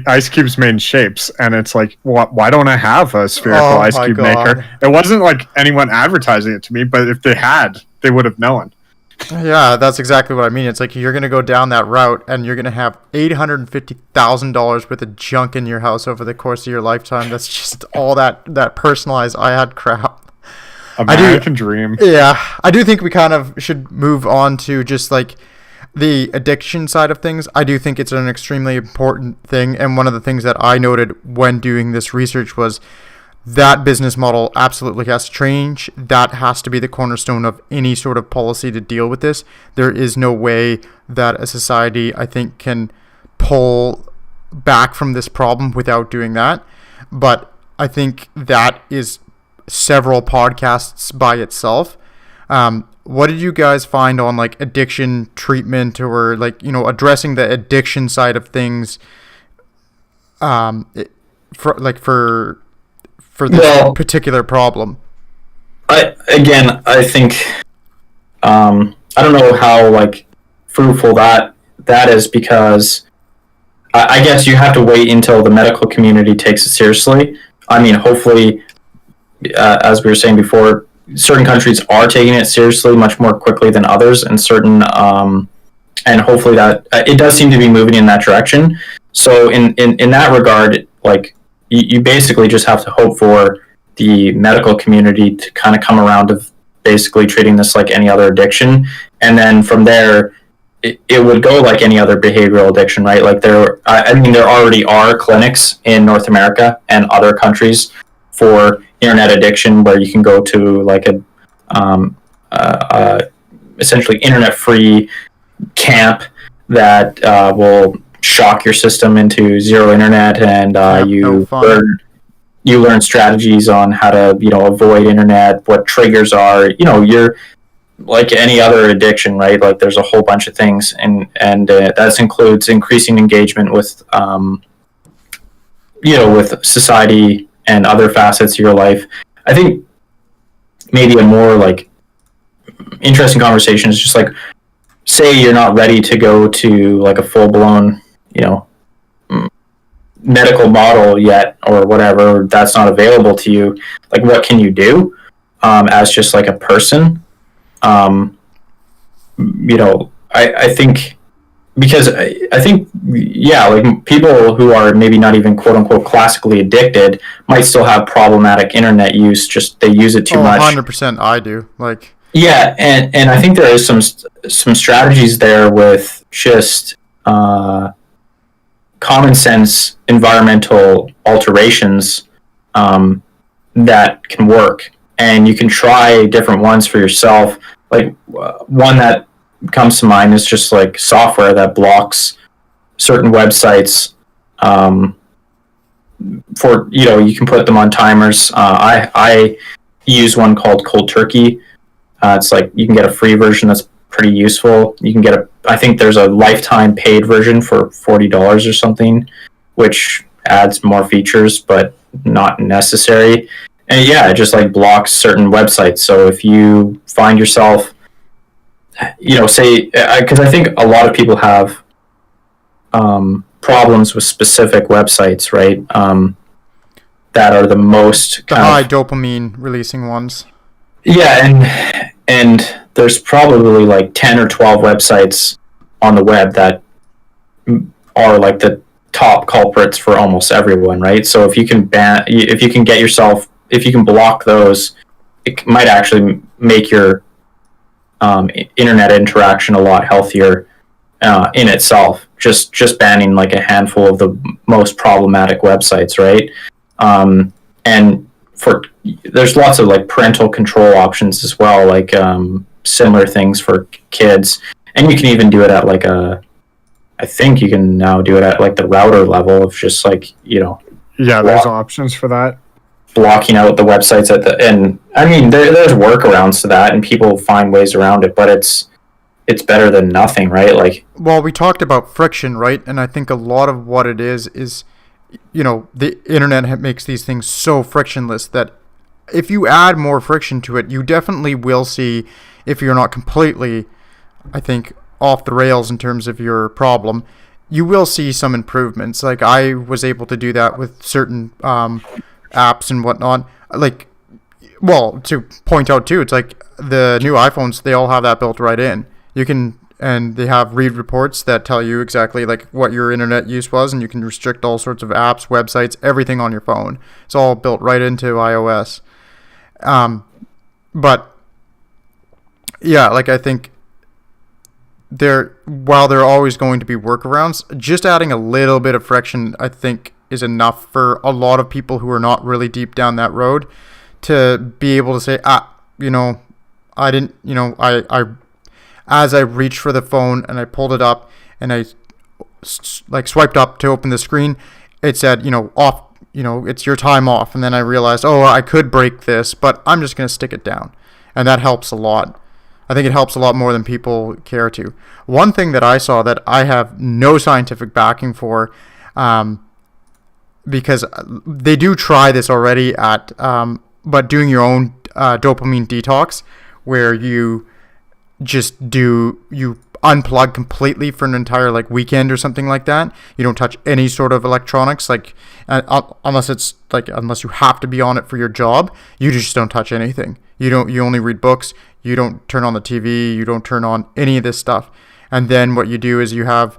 ice cubes made in shapes, and it's like, why don't I have a spherical ice cube maker? It wasn't like anyone advertising it to me, but if they had, they would have known. Yeah, that's exactly what I mean. It's like you're going to go down that route and you're going to have $850,000 worth of junk in your house over the course of your lifetime. That's just all that personalized iPad crap. American dream. Yeah, I do think we kind of should move on to just like the addiction side of things. I do think it's an extremely important thing. And one of the things that I noted when doing this research was that business model absolutely has to change. That has to be the cornerstone of any sort of policy to deal with this. There is no way that a society, I think, can pull back from this problem without doing that. But I think that is several podcasts by itself. What did you guys find on like addiction treatment or like, you know, addressing the addiction side of things for this particular problem? I think I don't know how like fruitful that is, because I guess you have to wait until the medical community takes it seriously. I mean, hopefully, as we were saying before, certain countries are taking it seriously much more quickly than others, and and hopefully that it does seem to be moving in that direction. So in that regard, like you basically just have to hope for the medical community to kind of come around to basically treating this like any other addiction, and then from there it would go like any other behavioral addiction, right? Like there already are clinics in North America and other countries for internet addiction, where you can go to like a essentially internet-free camp that will shock your system into zero internet, and you learn strategies on how to avoid internet, what triggers are. You're like any other addiction, right? Like there's a whole bunch of things, and that includes increasing engagement with with society and other facets of your life. I think maybe a more like interesting conversation is just like, say you're not ready to go to like a full-blown medical model yet, or whatever, that's not available to you. Like, what can you do as just like a person? I think, because I think, like people who are maybe not even quote unquote classically addicted might still have problematic internet use, just they use it too much. 100% I do. Like, yeah, and I think there is some strategies there with just common sense environmental alterations that can work, and you can try different ones for yourself. Like one that comes to mind is just like software that blocks certain websites for you can put them on timers. I use one called Cold Turkey. It's like you can get a free version that's pretty useful. You can get I think there's a lifetime paid version for $40 or something, which adds more features but not necessary. And it just like blocks certain websites. So if you find yourself say, because I think a lot of people have problems with specific websites, right? That are the most high dopamine releasing ones. Yeah, and there's probably like 10 or 12 websites on the web that are like the top culprits for almost everyone, right? So if you can block those, it might actually make your internet interaction a lot healthier in itself. Just banning like a handful of the most problematic websites, right? And there's lots of like parental control options as well, like similar things for kids, and you can even do it at like I think you can now do it at like the router level of just like there's options for that. blocking out the websites and I mean there's workarounds to that, and people find ways around it, but it's better than nothing, right? Like, well, we talked about friction, right? And I think a lot of what it is the internet makes these things so frictionless that if you add more friction to it, you definitely will see, if you're not completely, I think, off the rails in terms of your problem, you will see some improvements. Like, I was able to do that with certain apps and whatnot. Like, well, to point out too, it's like the new iPhones, they all have that built right in. You can, and they have read reports that tell you exactly like what your internet use was, and you can restrict all sorts of apps, websites, everything on your phone. It's all built right into iOS. But yeah, like, I think while there are always going to be workarounds, just adding a little bit of friction, I think, is enough for a lot of people who are not really deep down that road to be able to say, I didn't, I as I reached for the phone and I pulled it up and I swiped up to open the screen, it said, off, it's your time off. And then I realized, I could break this, but I'm just going to stick it down. And that helps a lot. I think it helps a lot more than people care to. One thing that I saw that I have no scientific backing for, because they do try this already but doing your own dopamine detox, where you unplug completely for an entire weekend or something like that. You don't touch any sort of electronics, unless you have to be on it for your job. You just don't touch anything. You only read books. You don't turn on the TV. You don't turn on any of this stuff. And then what you do is you can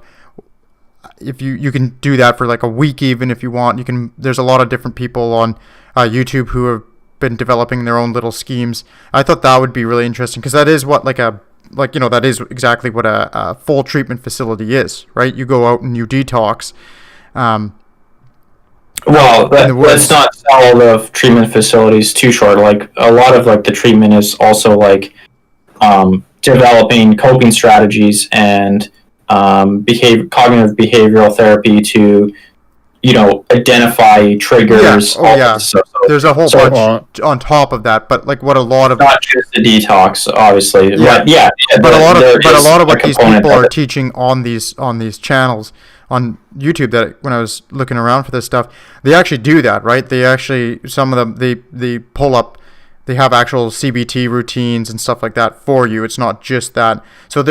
do that for a week, even if you want. There's a lot of different people on YouTube who have been developing their own little schemes. I thought that would be really interesting, because that is what that is exactly what a full treatment facility is, right? You go out and you detox. Well, let's not sell the treatment facilities too short. Like, a lot of the treatment is also developing coping strategies and cognitive behavioral therapy to identify triggers. Yeah. There's a whole bunch on top of that, but what a lot of, not just the detox, obviously. Yeah, but a lot of what these people are teaching on these channels on YouTube, that when I was looking around for this stuff, they actually do that, right? They actually, some of them, they pull up, they have actual CBT routines and stuff like that for you. It's not just that. So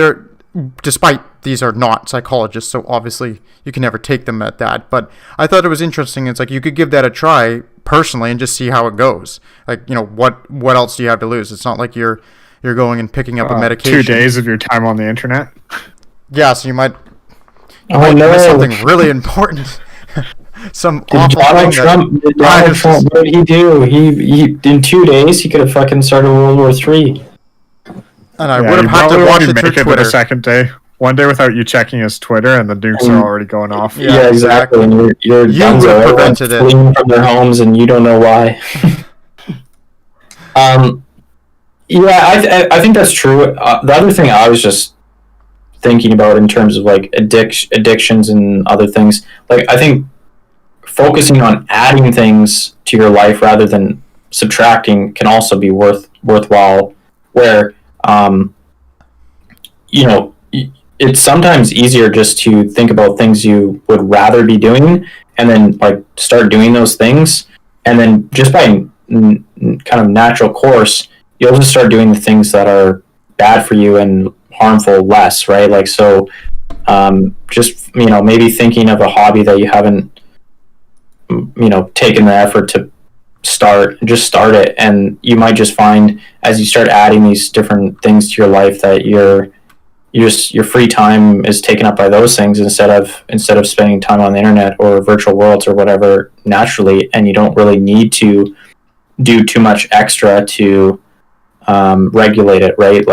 despite these are not psychologists, so obviously you can never take them at that. But I thought it was interesting. It's you could give that a try personally and just see how it goes. What else do you have to lose? It's not like you're going and picking up a medication. 2 days of your time on the internet. Yeah, so you might miss something really important. Some awful Donald thing Trump, what did he do? He in 2 days he could have fucking started World War III. And I would have had to watch it through Twitter. The second day. One day without you checking his Twitter, and the nukes are already going off. Yeah, exactly. And you're you would have prevented it. Fleeing from their homes, and you don't know why. I think that's true. The other thing I was just thinking about in terms of addictions and other things, I think focusing on adding things to your life rather than subtracting can also be worthwhile. Where it's sometimes easier just to think about things you would rather be doing, and then start doing those things, and then just by kind of natural course, you'll just start doing the things that are bad for you and harmful less, right? Just maybe thinking of a hobby that you haven't taken the effort to start it, and you might just find as you start adding these different things to your life that your free time is taken up by those things instead of spending time on the internet or virtual worlds or whatever naturally, and you don't really need to do too much extra to regulate it, right?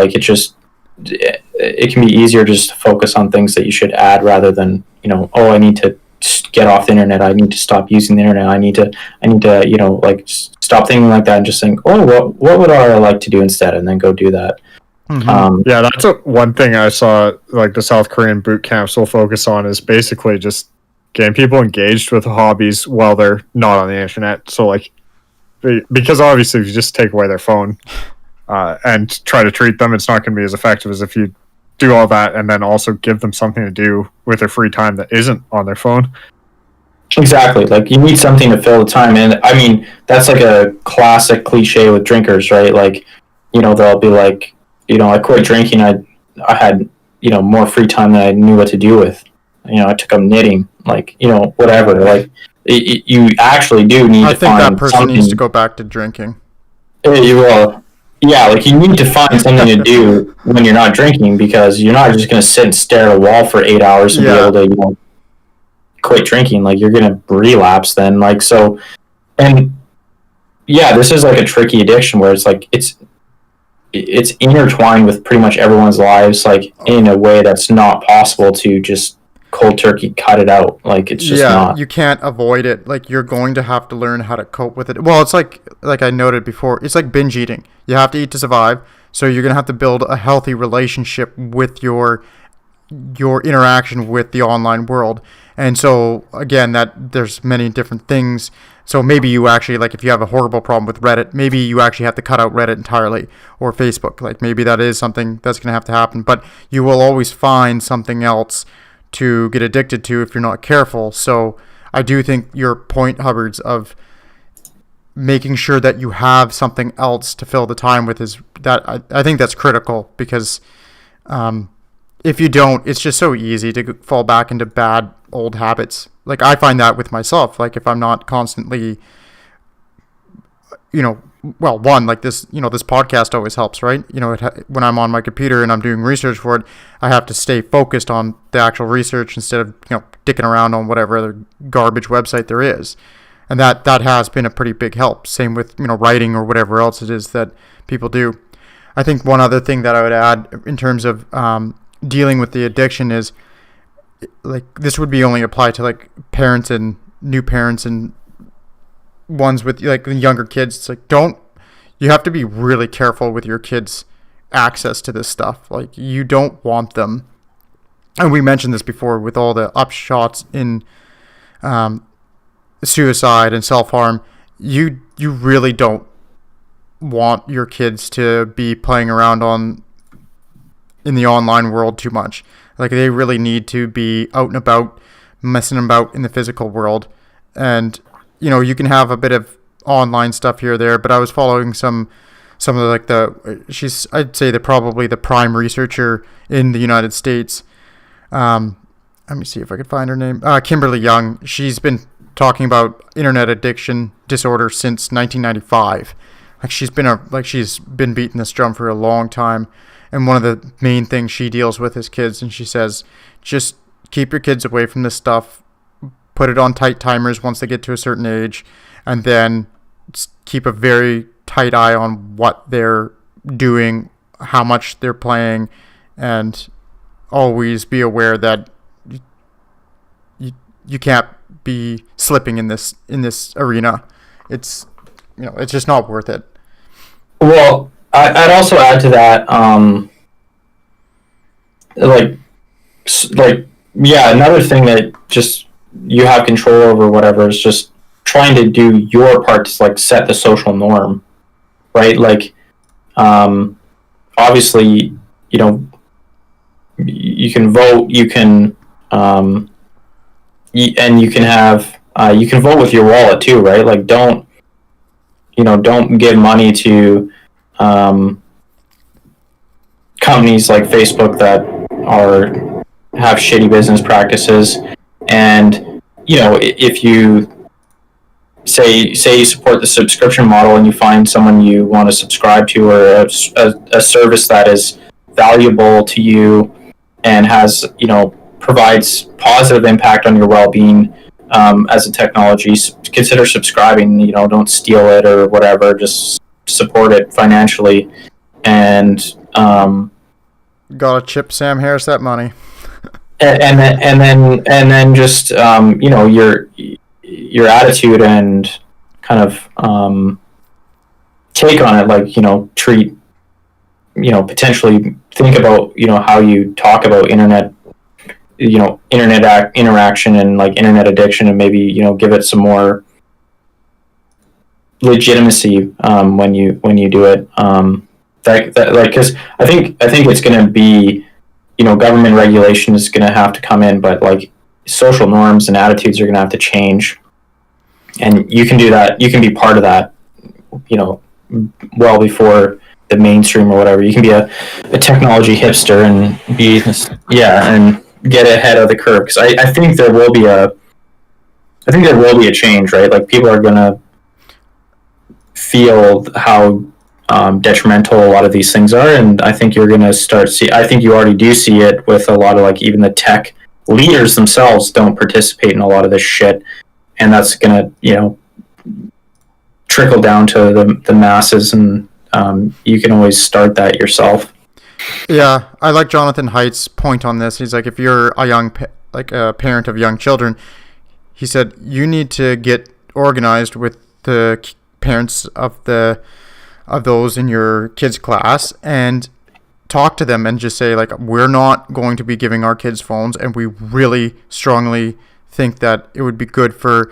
It can be easier just to focus on things that you should add rather than I need to get off the internet, I need to stop using the internet, I need to stop thinking like that and just think, what would I like to do instead, and then go do that. Mm-hmm. That's one thing I saw the South Korean boot camps will focus on is basically just getting people engaged with hobbies while they're not on the internet. So because obviously if you just take away their phone and try to treat them, it's not going to be as effective as if you do all that and then also give them something to do with their free time that isn't on their phone. Exactly. Like, you need something to fill the time. And I mean, that's like a classic cliche with drinkers, right? Like, they'll be like, I quit drinking. I had, more free time than I knew what to do with. I took up knitting, like, whatever. Like, you actually do need to find something. I think that person needs to go back to drinking. Well, yeah, like, you need to find something to do when you're not drinking, because you're not just going to sit and stare at a wall for 8 hours and be able to, quit drinking. Like, you're going to relapse then. Like, so, and yeah, this is like a tricky addiction where it's like, it's intertwined with pretty much everyone's lives, like, in a way that's not possible to just cold turkey cut it out. Like, it's just not. You can't avoid it. Like, you're going to have to learn how to cope with it. Well, it's like I noted before, it's like binge eating. You have to eat to survive, so you're going to have to build a healthy relationship with your interaction with the online world. And so, again, that there's many different things. So maybe you actually, like, if you have a horrible problem with Reddit, maybe you actually have to cut out Reddit entirely, or Facebook. Like, maybe that is something that's going to have to happen. But you will always find something else to get addicted to if you're not careful. So I do think your point, Hubbards, of making sure that you have something else to fill the time with is that I think that's critical, because if you don't, it's just so easy to fall back into bad old habits. Like, I find that with myself. Like, if I'm not constantly, one, like this, this podcast always helps, right? When I'm on my computer and I'm doing research for it, I have to stay focused on the actual research instead of, dicking around on whatever other garbage website there is. And that has been a pretty big help. Same with, writing or whatever else it is that people do. I think one other thing that I would add in terms of dealing with the addiction is, like, this would be only applied to, like, parents and new parents and ones with, like, younger kids. It's like, you have to be really careful with your kids' access to this stuff. Like, you don't want them, and we mentioned this before with all the upshots in suicide and self-harm. You really don't want your kids to be playing around in the online world too much. Like, they really need to be out and about, messing about in the physical world. And, you can have a bit of online stuff here or there, but I was following some of the, like, I'd say probably the prime researcher in the United States. Let me see if I could find her name. Kimberly Young. She's been talking about internet addiction disorder since 1995. Like, she's been beating this drum for a long time. And one of the main things she deals with is kids. And she says, just keep your kids away from this stuff. Put it on tight timers once they get to a certain age. And then keep a very tight eye on what they're doing, how much they're playing. And always be aware that you can't be slipping in this arena. It's just not worth it. Well, I'd also add to that, another thing that just you have control over, whatever, is just trying to do your part to, like, set the social norm, right? Like, obviously, you can vote, you can, and you can have, you can vote with your wallet too, right? Like, don't give money to companies like Facebook that have shitty business practices. And if you say you support the subscription model and you find someone you want to subscribe to, or a service that is valuable to you and has provides positive impact on your well-being as a technology, consider subscribing. Don't steal it or whatever, just support it financially. And gotta chip Sam Harris that money. and then just your attitude and kind of take on it, like, treat, potentially think about how you talk about internet interaction and, like, internet addiction, and maybe give it some more legitimacy when you do it. That like, because I think it's going to be, government regulation is going to have to come in, but like social norms and attitudes are going to have to change, and you can do that. You can be part of that, well before the mainstream or whatever. You can be a technology hipster and and get ahead of the curve. Because I think there will be a change, right? Like, people are going to feel how detrimental a lot of these things are, and I think you're going to I think you already do see it with a lot of, like, even the tech leaders themselves don't participate in a lot of this shit, and that's going to trickle down to the masses, and you can always start that yourself. Yeah, I like Jonathan Haidt's point on this. He's like, if you're a parent of young children, he said you need to get organized with the parents of those in your kids' class and talk to them and just say, like, we're not going to be giving our kids phones, and we really strongly think that it would be good for,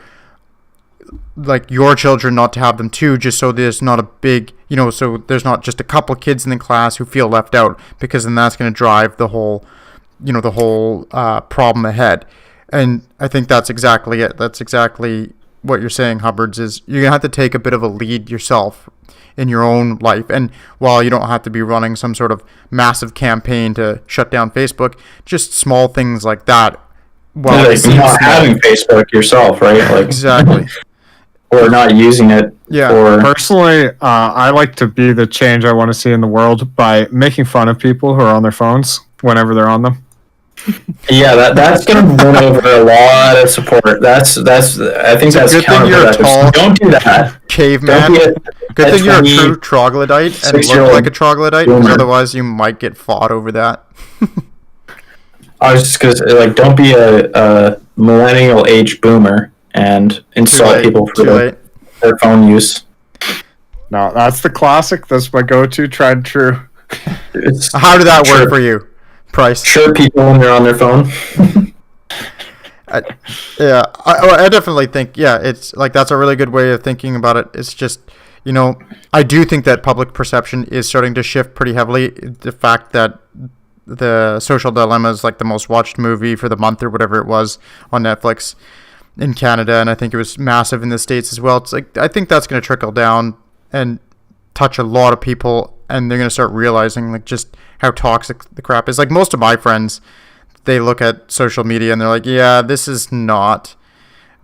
like, your children not to have them too, just so there's not a big, so there's not just a couple kids in the class who feel left out, because then that's going to drive the whole problem ahead. And I think that's exactly it. That's exactly what you're saying, Hubbards, is you're going to have to take a bit of a lead yourself in your own life. And while you don't have to be running some sort of massive campaign to shut down Facebook, just small things like that. Well, like not having Facebook yourself, right? Like, exactly. Or not using it. Yeah. Personally, I like to be the change I want to see in the world by making fun of people who are on their phones whenever they're on them. Yeah, that's going to win over a lot of support. That's. I think that's counterproductive. Don't do that, caveman. Good thing you're a true troglodyte and look like a troglodyte, because otherwise you might get fought over that. I was just going to say, like, don't be a millennial age boomer and insult people for their phone use. No, that's the classic. That's my go-to, tried and true. How did that work for you, Price? Sure, people when they're on their phone. I definitely think, it's like, that's a really good way of thinking about it. It's just, I do think that public perception is starting to shift pretty heavily. The fact that The Social Dilemma is like the most watched movie for the month or whatever it was on Netflix in Canada, and I think it was massive in the States as well. It's like, I think that's going to trickle down and touch a lot of people, and they're going to start realizing, like, just how toxic the crap is. Like, most of my friends, they look at social media and they're like, yeah, this is not,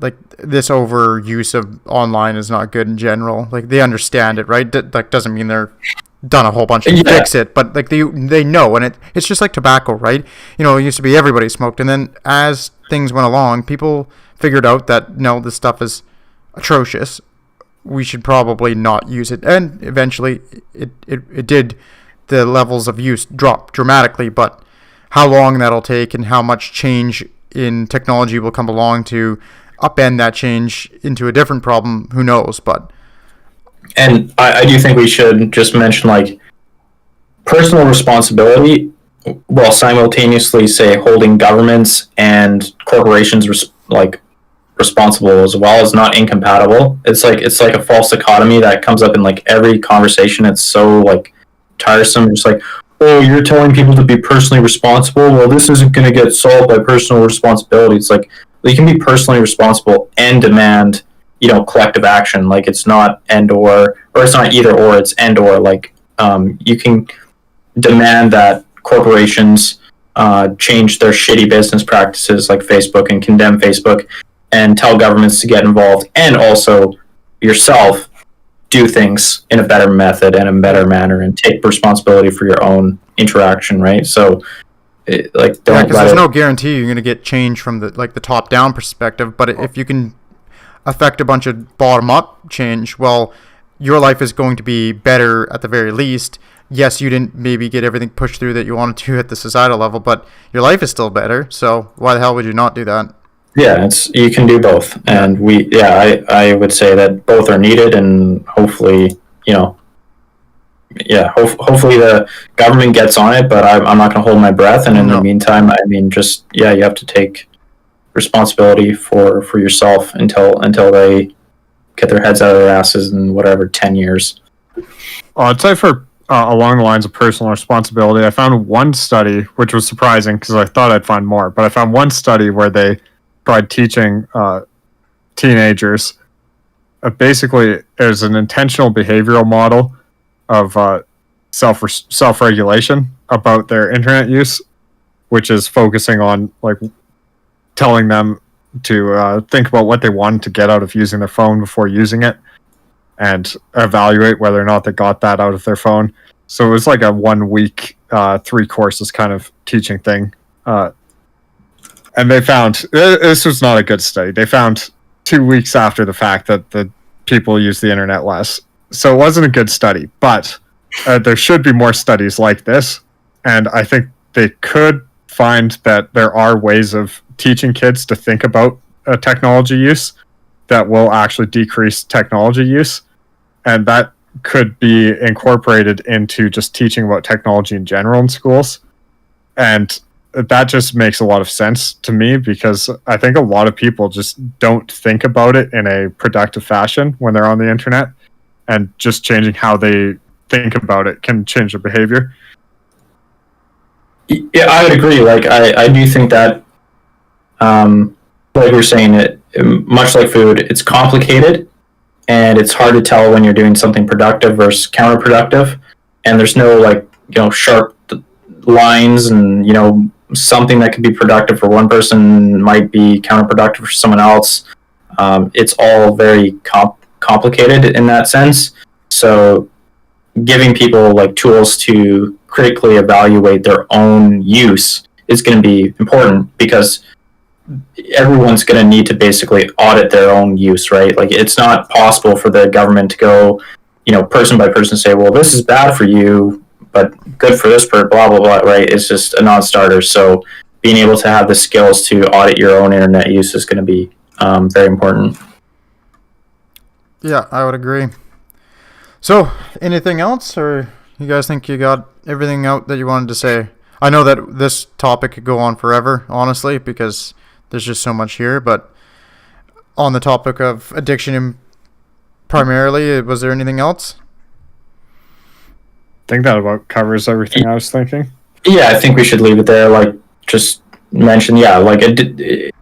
like, this overuse of online is not good in general. Like, they understand it, right? That doesn't mean they're done a whole bunch to fix it, but, like, they know, and it's just like tobacco, right? It used to be everybody smoked, and then as things went along, people figured out that, no, this stuff is atrocious, we should probably not use it, and eventually it did. The levels of use drop dramatically, but how long that'll take and how much change in technology will come along to upend that change into a different problem, who knows? And I do think we should just mention, like, personal responsibility, while simultaneously, say, holding governments and corporations responsible as well, is not incompatible. It's like a false dichotomy that comes up in, like, every conversation. It's so, like, tiresome. Just like, oh, you're telling people to be personally responsible. Well, this isn't going to get solved by personal responsibility. It's like, you can be personally responsible and demand, collective action. Like, it's not or it's not either or, it's and or. Like, you can demand that corporations change their shitty business practices like Facebook and condemn Facebook and tell governments to get involved, and also yourself do things in a better method and a better manner and take responsibility for your own interaction, right? So, because there's no guarantee you're going to get change from the top down perspective, but if you can affect a bunch of bottom up change, well, your life is going to be better at the very least. Yes, you didn't maybe get everything pushed through that you wanted to at the societal level, but your life is still better. So why the hell would you not do that? Yeah, you can do both, and I would say that both are needed, and hopefully, hopefully the government gets on it. But I'm not going to hold my breath, and in the meantime, I mean, just you have to take responsibility for yourself until they get their heads out of their asses in whatever 10 years. I'd say for along the lines of personal responsibility, I found one study, which was surprising because I thought I'd find more, but I found one study where they tried teaching teenagers. Basically, there's an intentional behavioral model of self-regulation about their internet use, which is focusing on like telling them to think about what they wanted to get out of using their phone before using it, and evaluate whether or not they got that out of their phone. So it was like a 1 week, 3 courses kind of teaching thing. And they found, this was not a good study. They found 2 weeks after the fact that the people use the internet less. So it wasn't a good study, but there should be more studies like this. And I think they could find that there are ways of teaching kids to think about technology use that will actually decrease technology use. And that could be incorporated into just teaching about technology in general in schools. And that just makes a lot of sense to me, because I think a lot of people just don't think about it in a productive fashion when they're on the internet, and just changing how they think about it can change their behavior. Yeah, I would agree. Like, I do think that, like you're saying, it much like food, it's complicated, and it's hard to tell when you're doing something productive versus counterproductive. And there's no, like, sharp lines, and, something that could be productive for one person might be counterproductive for someone else. It's all very complicated in that sense. So giving people like tools to critically evaluate their own use is going to be important, because everyone's going to need to basically audit their own use, right? Like, it's not possible for the government to go, person by person, say, well, this is bad for you, but good for this part, blah, blah, blah, right? It's just a non-starter. So being able to have the skills to audit your own internet use is going to be very important. Yeah, I would agree. So, anything else, or you guys think you got everything out that you wanted to say? I know that this topic could go on forever, honestly, because there's just so much here, but on the topic of addiction primarily, was there anything else? I think that about covers everything I was thinking. Yeah, I think we should leave it there. Like, just mention, like, viewing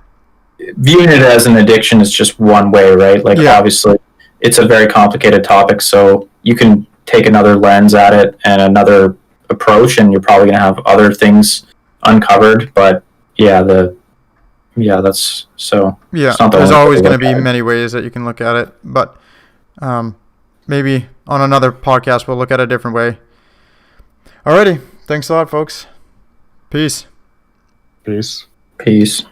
it as an addiction is just one way, right? Like, Obviously, it's a very complicated topic, so you can take another lens at it and another approach, and you're probably going to have other things uncovered. But that's so. Yeah, there's always going to be many ways that you can look at it, but maybe on another podcast we'll look at it a different way. Alrighty, thanks a lot, folks. Peace. Peace. Peace.